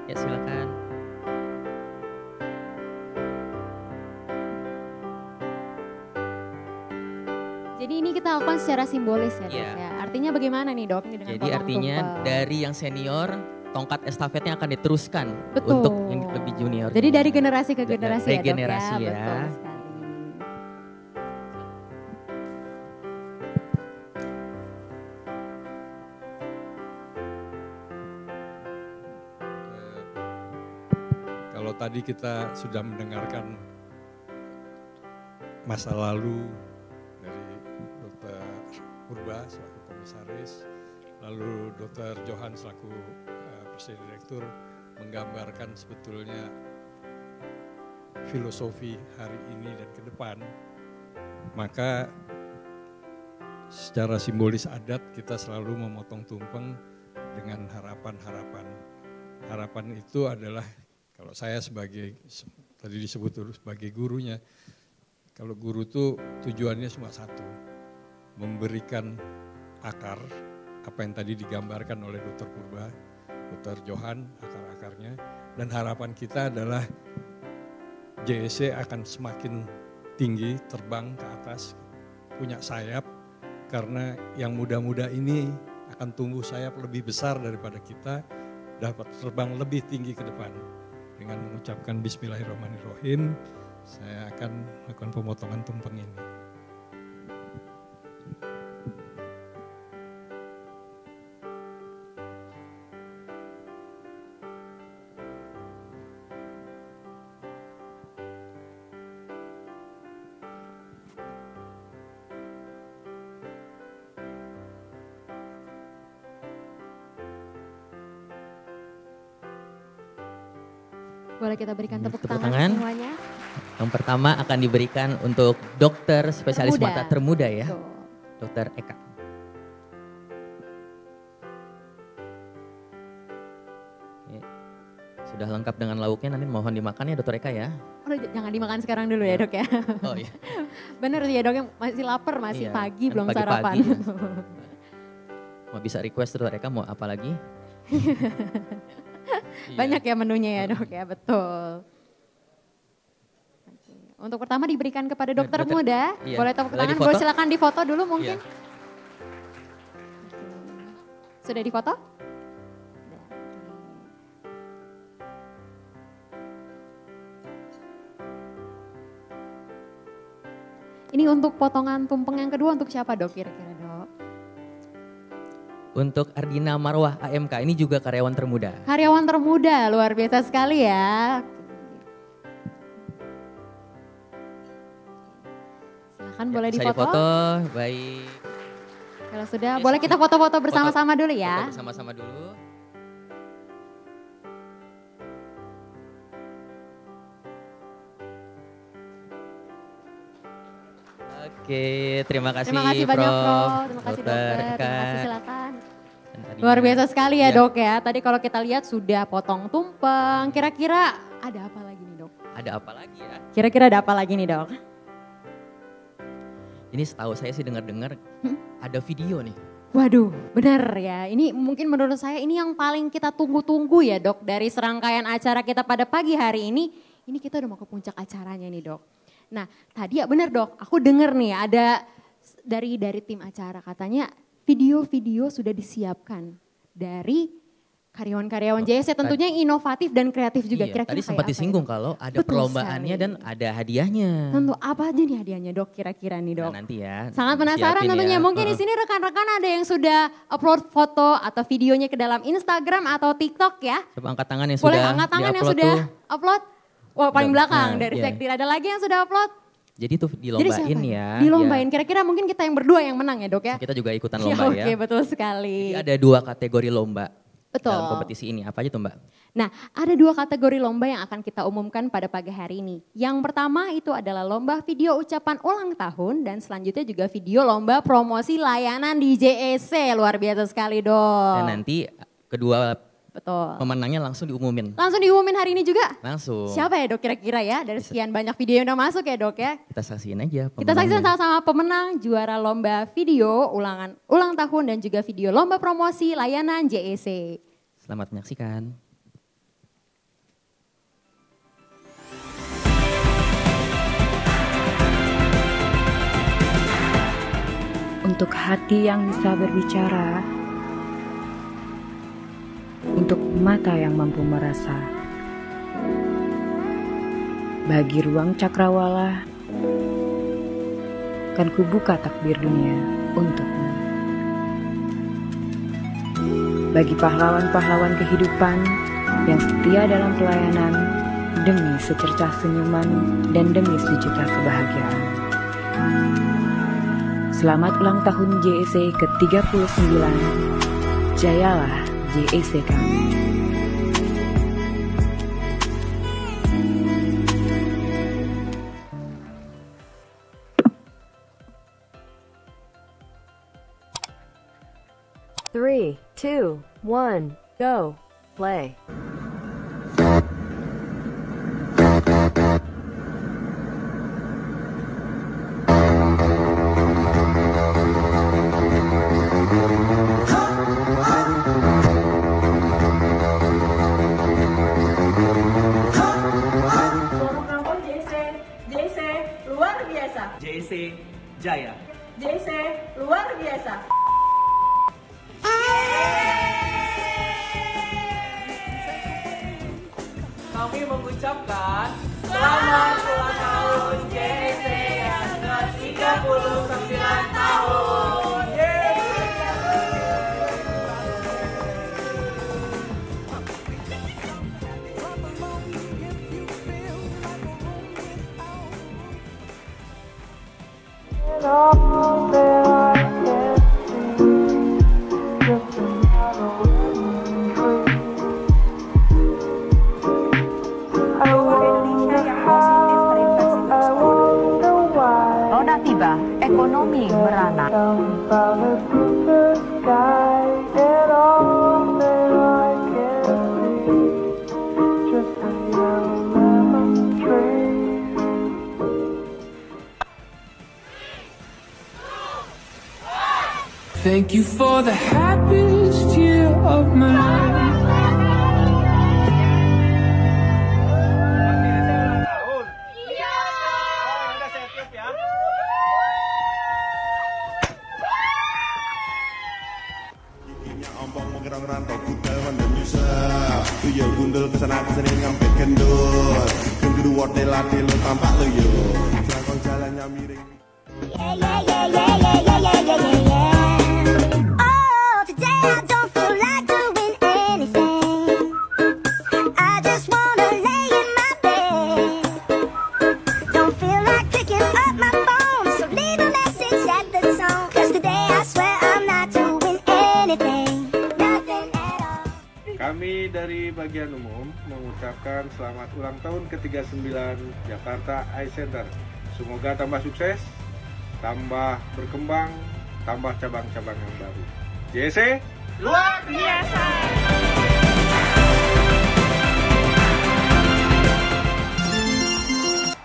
Ya silakan. Jadi ini kita lakukan secara simbolis ya dok Iya. ya. Artinya bagaimana nih dok? Ini dengan Jadi potong artinya tumpeng. dari yang senior, tongkat estafetnya akan diteruskan Betul. untuk yang lebih junior. Jadi dari generasi ke generasi ya dok Regenerasi ya. ya. Betul sekali. Kalau tadi kita sudah mendengarkan masa lalu dari Dr. Purba selaku komisaris, lalu Dr. Johan selaku presiden direktur menggambarkan sebetulnya filosofi hari ini dan ke depan, maka secara simbolis adat kita selalu memotong tumpeng dengan harapan-harapan. Harapan itu adalah, kalau saya sebagai, tadi disebut dulu sebagai gurunya, kalau guru itu tujuannya cuma satu, memberikan akar, apa yang tadi digambarkan oleh Dr. Purba, Dr. Johan, akar-akarnya, dan harapan kita adalah JEC akan semakin tinggi, terbang ke atas, punya sayap, karena yang muda-muda ini akan tumbuh sayap lebih besar daripada kita, dapat terbang lebih tinggi ke depan. Dengan mengucapkan Bismillahirrahmanirrahim, saya akan melakukan pemotongan tumpeng ini. Boleh kita berikan tepuk Tepuk tangan tangan. semuanya. Yang pertama akan diberikan untuk dokter spesialis Termuda. mata termuda ya, Betul. Dokter Eka. Ya, sudah lengkap dengan lauknya, nanti mohon dimakan ya Dokter Eka ya. Oh, jangan dimakan sekarang dulu ya dok ya. Oh iya. Bener sih ya dok, yang masih lapar, masih Iya, pagi, kan belum pagi-pagi. sarapan. Mau bisa request Dokter Eka mau apa lagi? Banyak ya menunya ya dok ya, betul. Untuk pertama diberikan kepada dokter muda. Iya. Boleh tepuk tangan, difoto? boleh silakan difoto dulu mungkin. Iya. Sudah difoto? Ini untuk potongan tumpeng yang kedua untuk siapa dok kira-kira dok? Untuk Ardina Marwah AMK, ini juga karyawan termuda. Karyawan termuda, luar biasa sekali ya. Silakan boleh Bisa difoto. difoto, baik. Kalau sudah, boleh kita foto-foto bersama-sama dulu ya. Foto bersama-sama dulu. Oke, terima kasih banyak Prof. Terima kasih dokter, terima kasih Rika. silakan. Luar biasa sekali ya dok ya. Tadi kalau kita lihat sudah potong tumpeng, kira-kira ada apa lagi nih dok? Ada apa lagi ya? Kira-kira ada apa lagi nih dok? Ini setahu saya sih dengar-dengar ada video nih. Waduh, benar ya. Ini mungkin menurut saya ini yang paling kita tunggu-tunggu ya dok. Dari serangkaian acara kita pada pagi hari ini kita udah mau ke puncak acaranya nih dok. Nah tadi ya benar dok, aku dengar nih ada dari tim acara katanya video-video sudah disiapkan dari karyawan-karyawan JSC tentunya yang inovatif dan kreatif juga. Iya, Kira-kira tadi sempat disinggung kalau ada perlombaannya dan ada hadiahnya. Tentu apa aja nih hadiahnya dok kira-kira nih dok? Nah, nanti ya. Sangat penasaran tentunya. Ya. Mungkin di sini rekan-rekan ada yang sudah upload foto atau videonya ke dalam Instagram atau TikTok ya. Coba angkat tangan yang Boleh sudah angkat tangan yang di-upload sudah tuh. upload. Wah paling belakang dari iya. Sekdir. Ada lagi yang sudah upload? Jadi tuh dilombain ya. Dilombain. Kira-kira mungkin kita yang berdua yang menang ya dok ya? Kita juga ikutan lomba ya. Oke betul sekali. Jadi ada 2 kategori lomba. Betul. Dalam kompetisi ini. Apa aja tuh Mbak? Nah ada 2 kategori lomba yang akan kita umumkan pada pagi hari ini. Yang pertama itu adalah lomba video ucapan ulang tahun dan selanjutnya juga video lomba promosi layanan di JSC. Luar biasa sekali dok. Dan nanti kedua pemenangnya langsung diumumin. Langsung diumumin hari ini juga? Langsung. Siapa ya dok kira-kira ya? Dari sekian banyak video yang udah masuk ya dok ya? Kita saksiin aja pemenangnya. Kita saksikan sama-sama pemenang juara lomba video ulang tahun dan juga video lomba promosi layanan JSC. Selamat menyaksikan. Untuk hati yang bisa berbicara, untuk mata yang mampu merasa, bagi ruang cakrawala, kan kubuka takbir dunia untukmu. Bagi pahlawan-pahlawan kehidupan yang setia dalam pelayanan demi secercah senyuman dan demi sejuta kebahagiaan. Selamat ulang tahun JSC ke-39. Jayalah JSC kami. Three, two, one, go, play. JSC Jaya. JSC luar biasa. Kami mengucapkan selamat ulang tahun JSC yang ke-39 tahun. Roda tiba, ekonomi merana. Thank you for the happiest year of my life. merantau kudawan dan nyusah. Tuyul gundul kesana kesini ngampir kendul. Genggeru wortel lo tampak lo yo. Selangkong jalannya miring. Kami dari bagian umum mengucapkan selamat ulang tahun ke-39 Jakarta Eye Center. Semoga tambah sukses, tambah berkembang, tambah cabang-cabang yang baru. JSC luar biasa!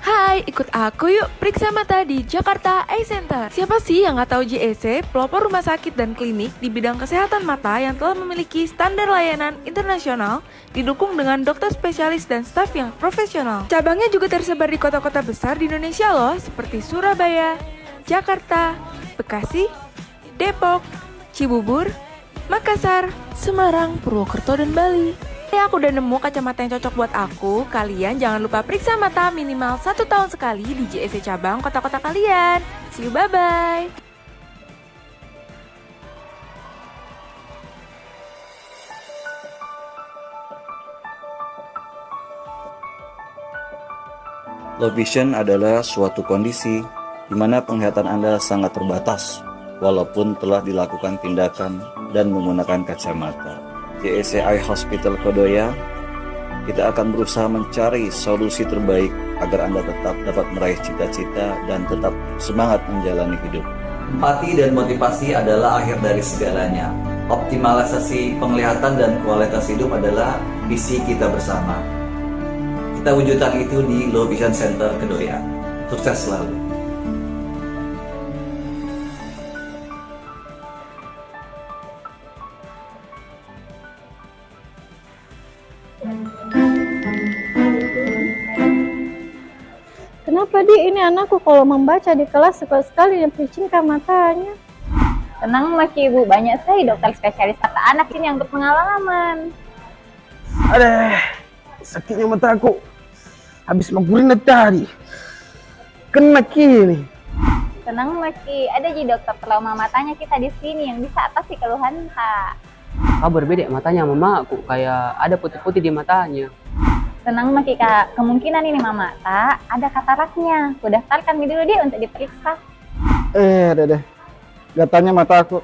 Hai, ikut aku yuk periksa mata di Jakarta Eye Center. Siapa sih yang nggak tahu JSC, pelopor rumah sakit dan klinik di bidang kesehatan mata yang telah memiliki standar layanan internasional, didukung dengan dokter spesialis dan staf yang profesional. Cabangnya juga tersebar di kota-kota besar di Indonesia loh, seperti Surabaya, Jakarta, Bekasi, Depok, Cibubur, Makassar, Semarang, Purwokerto, dan Bali. Aku udah nemu kacamata yang cocok buat aku. Kalian jangan lupa periksa mata minimal 1 tahun sekali di JSC cabang kota-kota kalian. See you, bye-bye. Low vision adalah suatu kondisi di mana penglihatan Anda sangat terbatas, walaupun telah dilakukan tindakan dan menggunakan kacamata. JSC Eye Hospital Kodoya, kita akan berusaha mencari solusi terbaik agar Anda tetap dapat meraih cita-cita dan tetap semangat menjalani hidup. Empati dan motivasi adalah akhir dari segalanya. Optimalisasi penglihatan dan kualitas hidup adalah misi kita bersama. Kita wujudkan itu di Low Vision Center Kedoya. Sukses selalu. Kenapa ini anakku kalau membaca di kelas suka sekali dan picingkan matanya? Tenang Maki Ibu, banyak sekali dokter spesialis mata anak ini yang berpengalaman. Aduh, sakitnya mataku. Habis menggurinat tadi. Kena kini. Tenang Maki, ada ji dokter trauma matanya kita di sini yang bisa atasi keluhan Kak. Kau berbeda matanya sama aku, kayak ada putih-putih di matanya. Tenang Maki Kak, kemungkinan ini mama tak ada kataraknya. Ku daftarkan dulu dia untuk diperiksa. Deh. Gatanya mataku.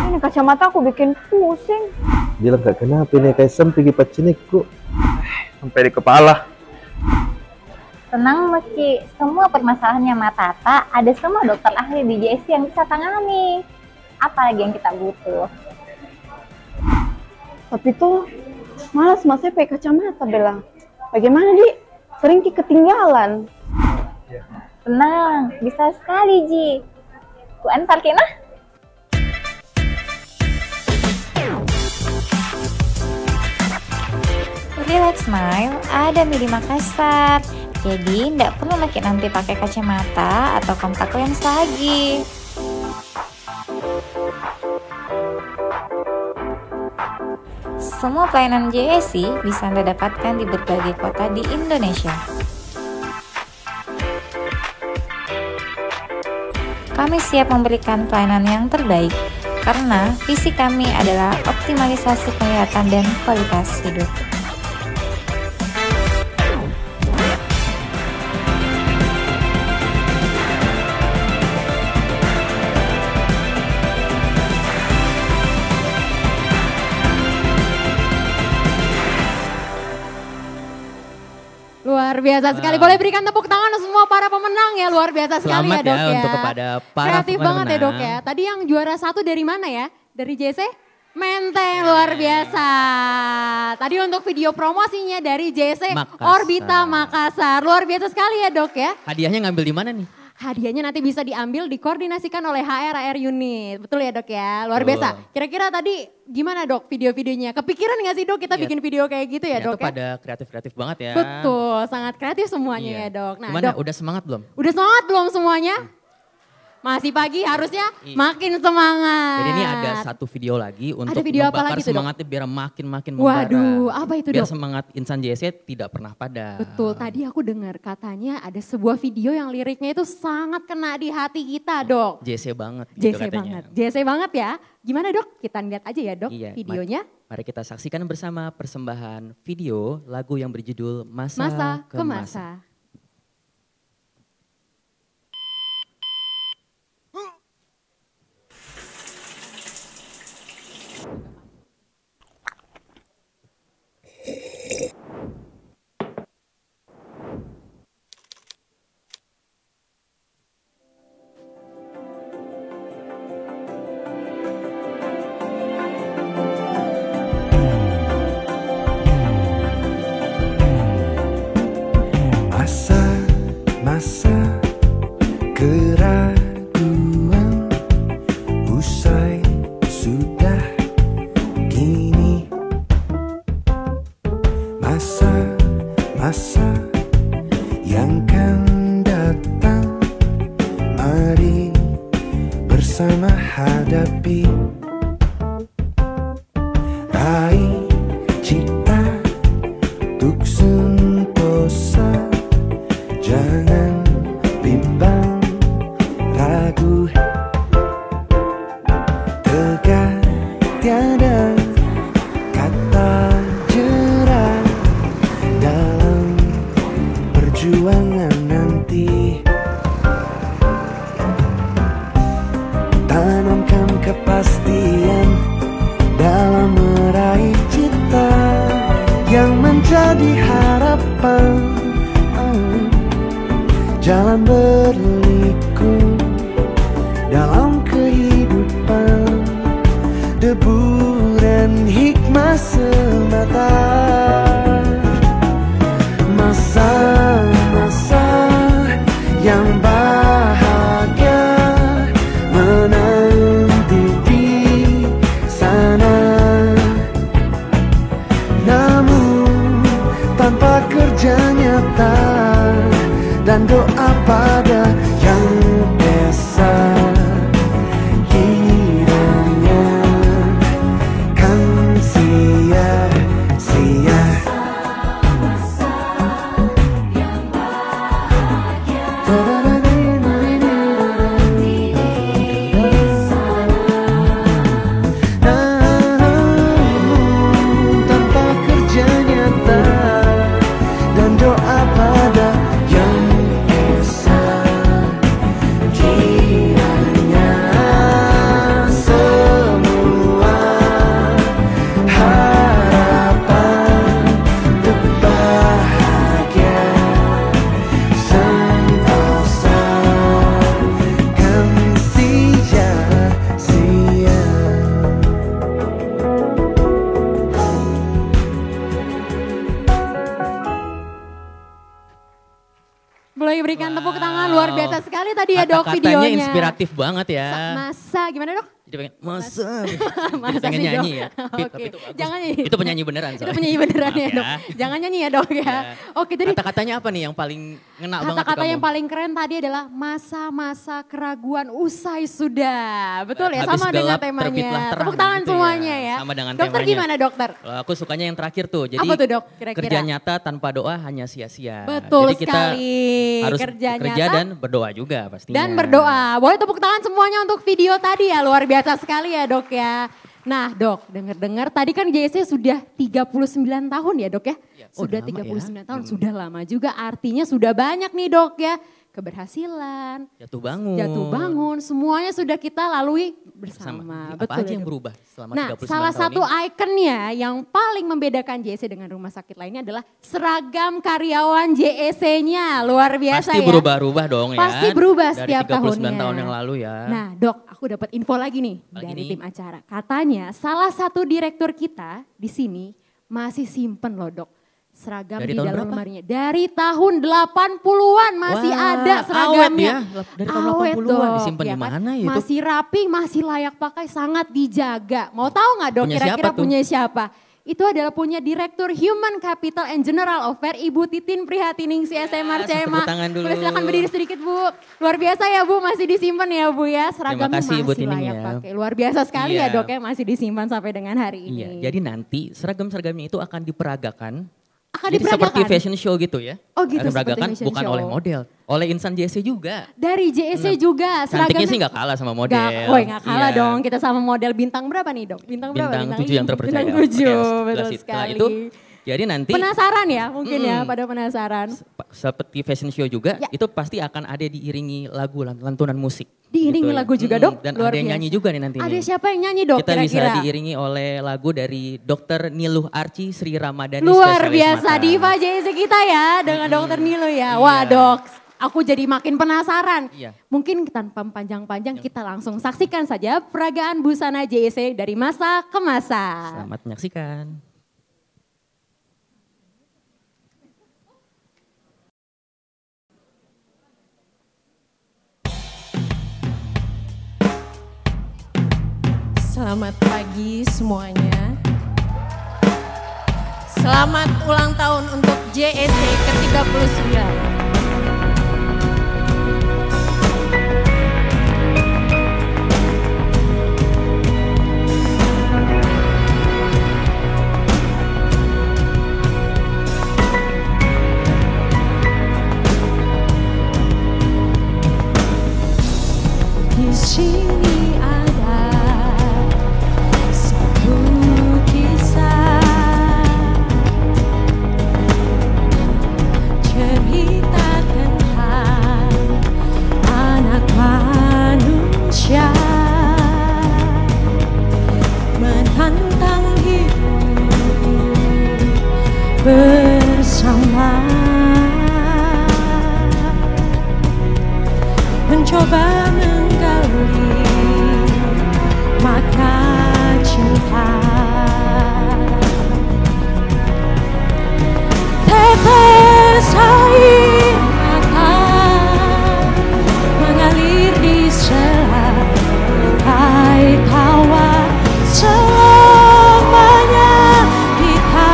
Ini kacamata aku bikin pusing. Bilang gak kenapa ini kayak sempit di pacinikku. Sampai di kepala. Tenang Maki, semua permasalahannya mata tak ada semua dokter ahli di JSC yang bisa tangani. Apalagi yang kita butuh. Tapi tuh malas masnya pakai kacamata Bella. Bagaimana Di? Sering ketinggalan. Tenang, bisa sekali Ji. Ku antar Kina. Relax Smile, ada Mi di Makassar. Jadi nggak perlu nanti pakai kacamata atau kontak lens lagi. Semua pelayanan JSC bisa Anda dapatkan di berbagai kota di Indonesia. Kami siap memberikan pelayanan yang terbaik karena visi kami adalah optimalisasi penglihatan dan kualitas hidup. Luar biasa sekali. Boleh berikan tepuk tangan semua para pemenang ya. Luar biasa sekali. Selamat ya Dok ya. Untuk kepada para kreatif banget ya Dok ya. Tadi yang juara 1 dari mana ya? Dari JSC? Menteng, luar biasa. Tadi untuk video promosinya dari JSC Orbita Makassar. Luar biasa sekali ya Dok ya. Hadiahnya ngambil di mana nih? Hadiahnya nanti bisa diambil, dikoordinasikan oleh HR Unit. Betul ya Dok ya, luar biasa. Kira-kira tadi gimana Dok video-videonya? Kepikiran gak sih Dok kita bikin video kayak gitu ya Dok itu ya? pada kreatif-kreatif banget ya. Betul, sangat kreatif semuanya ya Dok. Nah, gimana, Dok, udah semangat belum? Udah semangat belum semuanya? Masih pagi harusnya makin semangat. Jadi ini ada satu video lagi untuk video apa membakar lagi tuh, Dok? semangatnya biar makin membara. Waduh, apa itu, Biar Dok? semangat insan JSC tidak pernah padam. Betul, tadi aku dengar katanya ada sebuah video yang liriknya itu sangat kena di hati kita, Dok. JSC banget gitu JC katanya. banget, JC banget ya. Gimana, Dok? Kita lihat aja ya, Dok, Iya, videonya. Mari kita saksikan bersama persembahan video lagu yang berjudul Masa, Masa ke ke Masa. masa. Masa keraguan usai sudah kini. Masa yang kan datang, mari bersama hadapi. Raih cita tuk sentosa, jangan bimbang ragu, tegak tiada kata jerah dalam perjuangan nanti. Tanamkan kepastian dalam meraih cita yang menjadi harapan. Jalan berliku dalam kehidupan, deburan hikmah semata. Masa-masa yang bahagia menanti di sana, namun tanpa kerja nyata dan doa pada yang esa, kiranya kan sia-sia. Tanpa kerja nyata dan doa pada yang esa, kiranya semua harapan berbahagia sentosa kan sia-sia. Boleh berikan tepuk tangan, luar biasa sekali tadi ya, Dok, videonya. Kata-katanya inspiratif banget ya. Masa, gimana, Dok? Jadi pengen masa, Masa pengen sih, Dok? nyanyi ya. Oke, Tapi itu bagus. jangan nyanyi. Itu penyanyi beneran Itu soalnya. penyanyi beneran Maaf ya, Dok. Jangan nyanyi ya, Dok ya. Oke, tadi Kata-katanya apa nih yang paling ngena banget di kata-kata kamu? yang paling keren tadi adalah masa-masa keraguan usai sudah. Betul ya, Habis sama dengan gelap, terbitlah temanya. terang Tepuk tangan gitu semuanya ya. Sama dengan Dokter temanya. gimana, Dokter? Kalau aku sukanya yang terakhir tuh. Jadi Apa tuh, Dok, kira-kira? kerja nyata tanpa doa hanya sia-sia. Betul Jadi kita sekali. harus Kerja kerja nyata dan berdoa juga pastinya. dan berdoa. Boleh tepuk tangan semuanya untuk video tadi ya, luar biasa sekali ya, Dok ya. Nah, Dok, dengar-dengar tadi kan JSC sudah 39 tahun ya, Dok ya? Sudah udah lama 39 tahun, sudah lama juga. Artinya sudah banyak nih, Dok ya. Keberhasilan, Jatuh bangun. semuanya sudah kita lalui bersama. Apa aja yang berubah selama Nah, 39 salah tahun satu ini? ikonnya yang paling membedakan JSC dengan rumah sakit lainnya adalah seragam karyawan JSC-nya. Luar biasa Pasti ya. berubah-ubah dong ya. Pasti berubah Dari setiap 39 tahunnya. tahun yang lalu ya. Nah, Dok, aku dapat info lagi nih dari tim acara. Katanya salah satu direktur kita di sini masih simpen loh, Dok, seragam Dari di tahun dalam berapa? lemarinya. Dari tahun 80-an masih Wah, ada seragamnya. awet ya, dari tahun Awet, 80-an. Dok, Disimpan di kan? mana ya itu? Masih rapi, masih layak pakai, sangat dijaga. Mau tahu nggak, Dok, Punya kira-kira siapa tuh? punya siapa? itu adalah punya Direktur Human Capital and General Affairs Ibu Titin Prihatiningsi SMR CMA. Boleh silakan berdiri sedikit Bu. Luar biasa ya Bu, masih disimpan ya Bu ya. Seragamnya masih layak pakai. Luar biasa sekali ya Dok ya, masih disimpan sampai dengan hari ini. Iya, jadi nanti seragam-seragamnya itu akan diperagakan. Jadi seperti fashion show gitu ya. Oh gitu, seperti fashion show. Bukan oleh model, oleh insan JSC juga. Dari JSC juga. Cantiknya sih gak kalah sama model. Gak kalah dong, kita sama model bintang berapa nih Dok? Bintang 7 yang terpercaya. Bintang 7, betul sekali. Itu, jadi nanti. Penasaran ya mungkin ya, pada penasaran. Seperti fashion show juga, itu pasti akan ada diiringi lagu, lantunan musik. Diiringi lagu juga Dok? Dan ada yang nyanyi juga nih nanti. Ada siapa yang nyanyi Dok kita kira-kira? Bisa diiringi oleh lagu dari Dr. Niluh Arci Sri Ramadhani. Luar biasa, diva JSC kita ya dengan Dr. Niluh ya. Wah Dok, aku jadi makin penasaran. Mungkin tanpa panjang-panjang kita langsung saksikan saja peragaan busana JSC dari masa ke masa. Selamat menyaksikan. Selamat pagi semuanya. Selamat ulang tahun untuk JSC ke-39. Di sini ada satu kisah, cerita tentang anak manusia menantang hidup bersama, mencoba menggali mata cinta. Tetes air mata mengalir di sela air tawa. Selamanya kita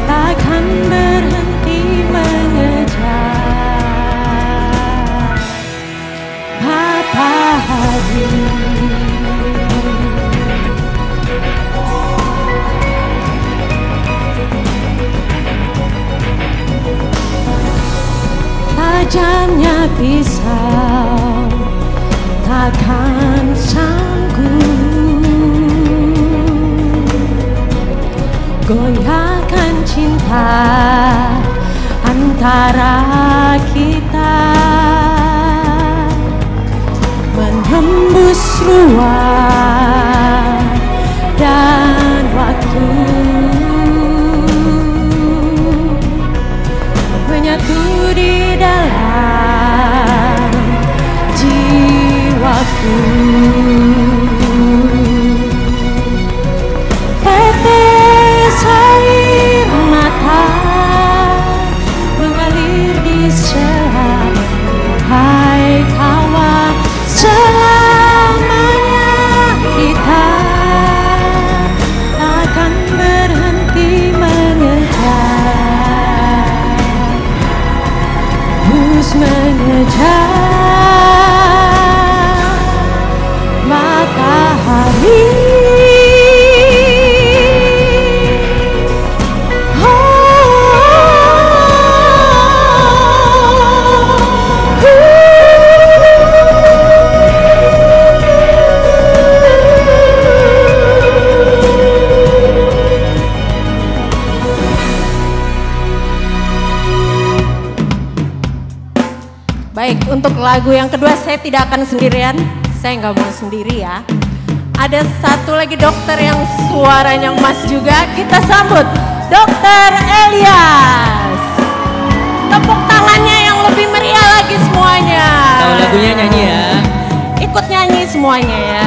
takkan berhenti mengejar matahari. Tajamnya pisau takkan sanggup goyahkan cinta antara kita, menembus ruang dan waktu, menyatu di dalam jiwaku. Tetes air mata mengalir di sela hai tawa. Selamanya kita akan berhenti mengejar, terus mengejar matahari. Baik, untuk lagu yang kedua saya tidak akan sendirian. Saya nggak mau sendiri ya. Ada satu lagi dokter yang suaranya emas juga. Kita sambut Dokter Elias. Tepuk tangannya yang lebih meriah lagi semuanya. Tahu lagunya nyanyi ya. Ikut nyanyi semuanya ya.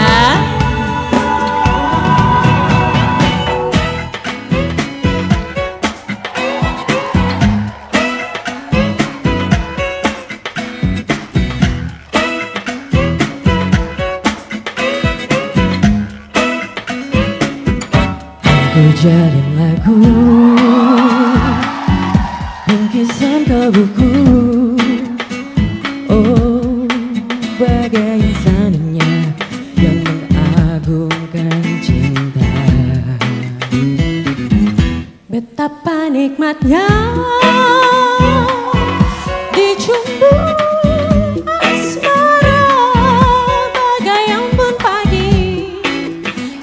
jalin lagu bingkisan ke buku. Oh, bagai insannya yang mengagungkan cinta. Betapa nikmatnya dicumbu asmara, bagai embun pagi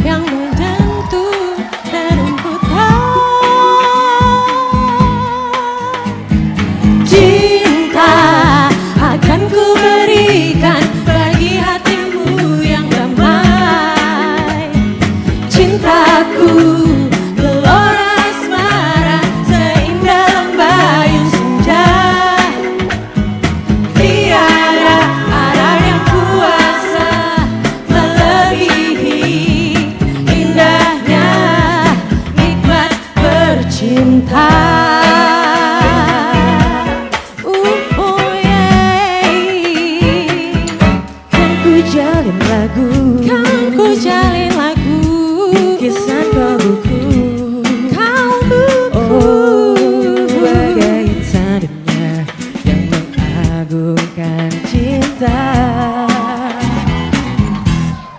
yang menyentuh rerumputan. Cinta akan ku berikan bagi hatimu yang damai. Cintaku gelora asmara seindah lembayung senja. Tiada ada yang kuasa melebihi indahnya nikmat bercinta. Kan ku jalin lagu, kan ku jalin lagu, bingkisan ke buku. Kau buku, Oh, bagai insannya yang mengagungkan cinta.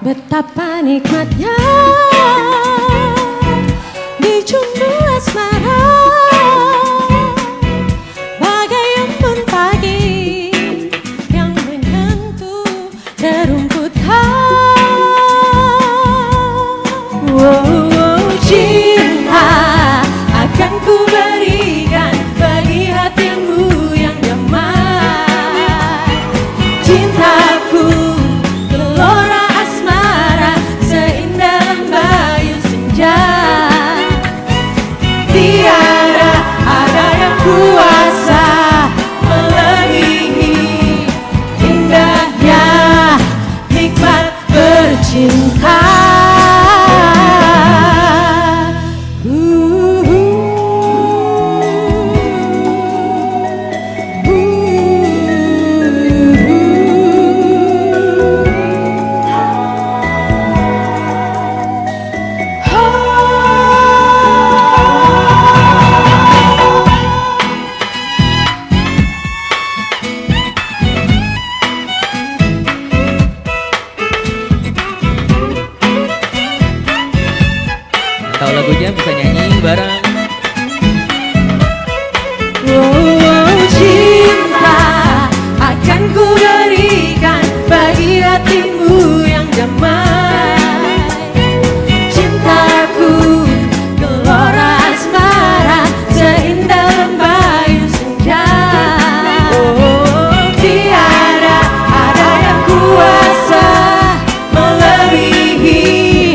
betapa nikmatnya dicumbu asmara, bagai embun pagi yang menyentuh rerumputan. Cinta akan ku berikan bagi hatimu yang damai. Cintaku gelora asmara seindah lembayung senja. Tiada ada yang kuasa melebihi indahnya nikmat bercinta. Tahu lagunya bisa nyanyi bareng. Cinta akan ku berikan bagi hatimu yang damai. Cintaku gelora asmara seindah lembayung senja. Tiada ada yang kuasa melebihi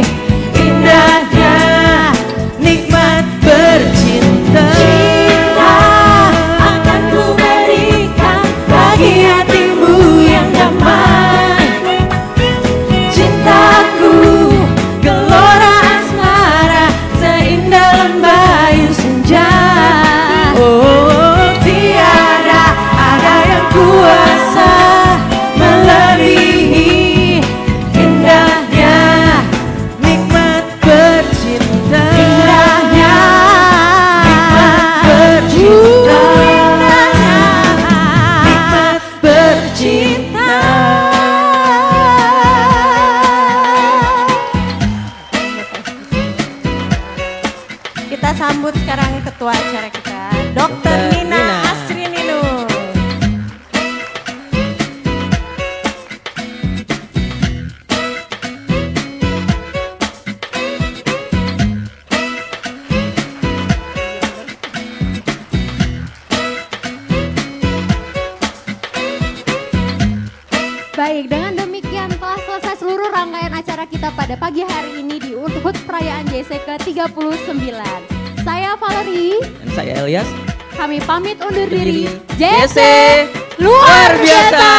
indahnya nikmat bercinta. Cinta akan ku berikan bagi hatimu yang damai. Cintaku gelora asmara seindah lembayung senja. Tiada ada yang kuasa melebihi indahnya nikmat bercinta. Indahnya nikmat bercinta. Nikmat bercinta. Kita sambut sekarang ketua acara kita, Dr. Nina Asrininu. Baik, dengan demikian telah selesai seluruh rangkaian acara kita pada pagi hari ini di HUT Perayaan JC ke-39. Saya Valerie. Dan saya Elias. Kami pamit undur diri. JC luar biasa.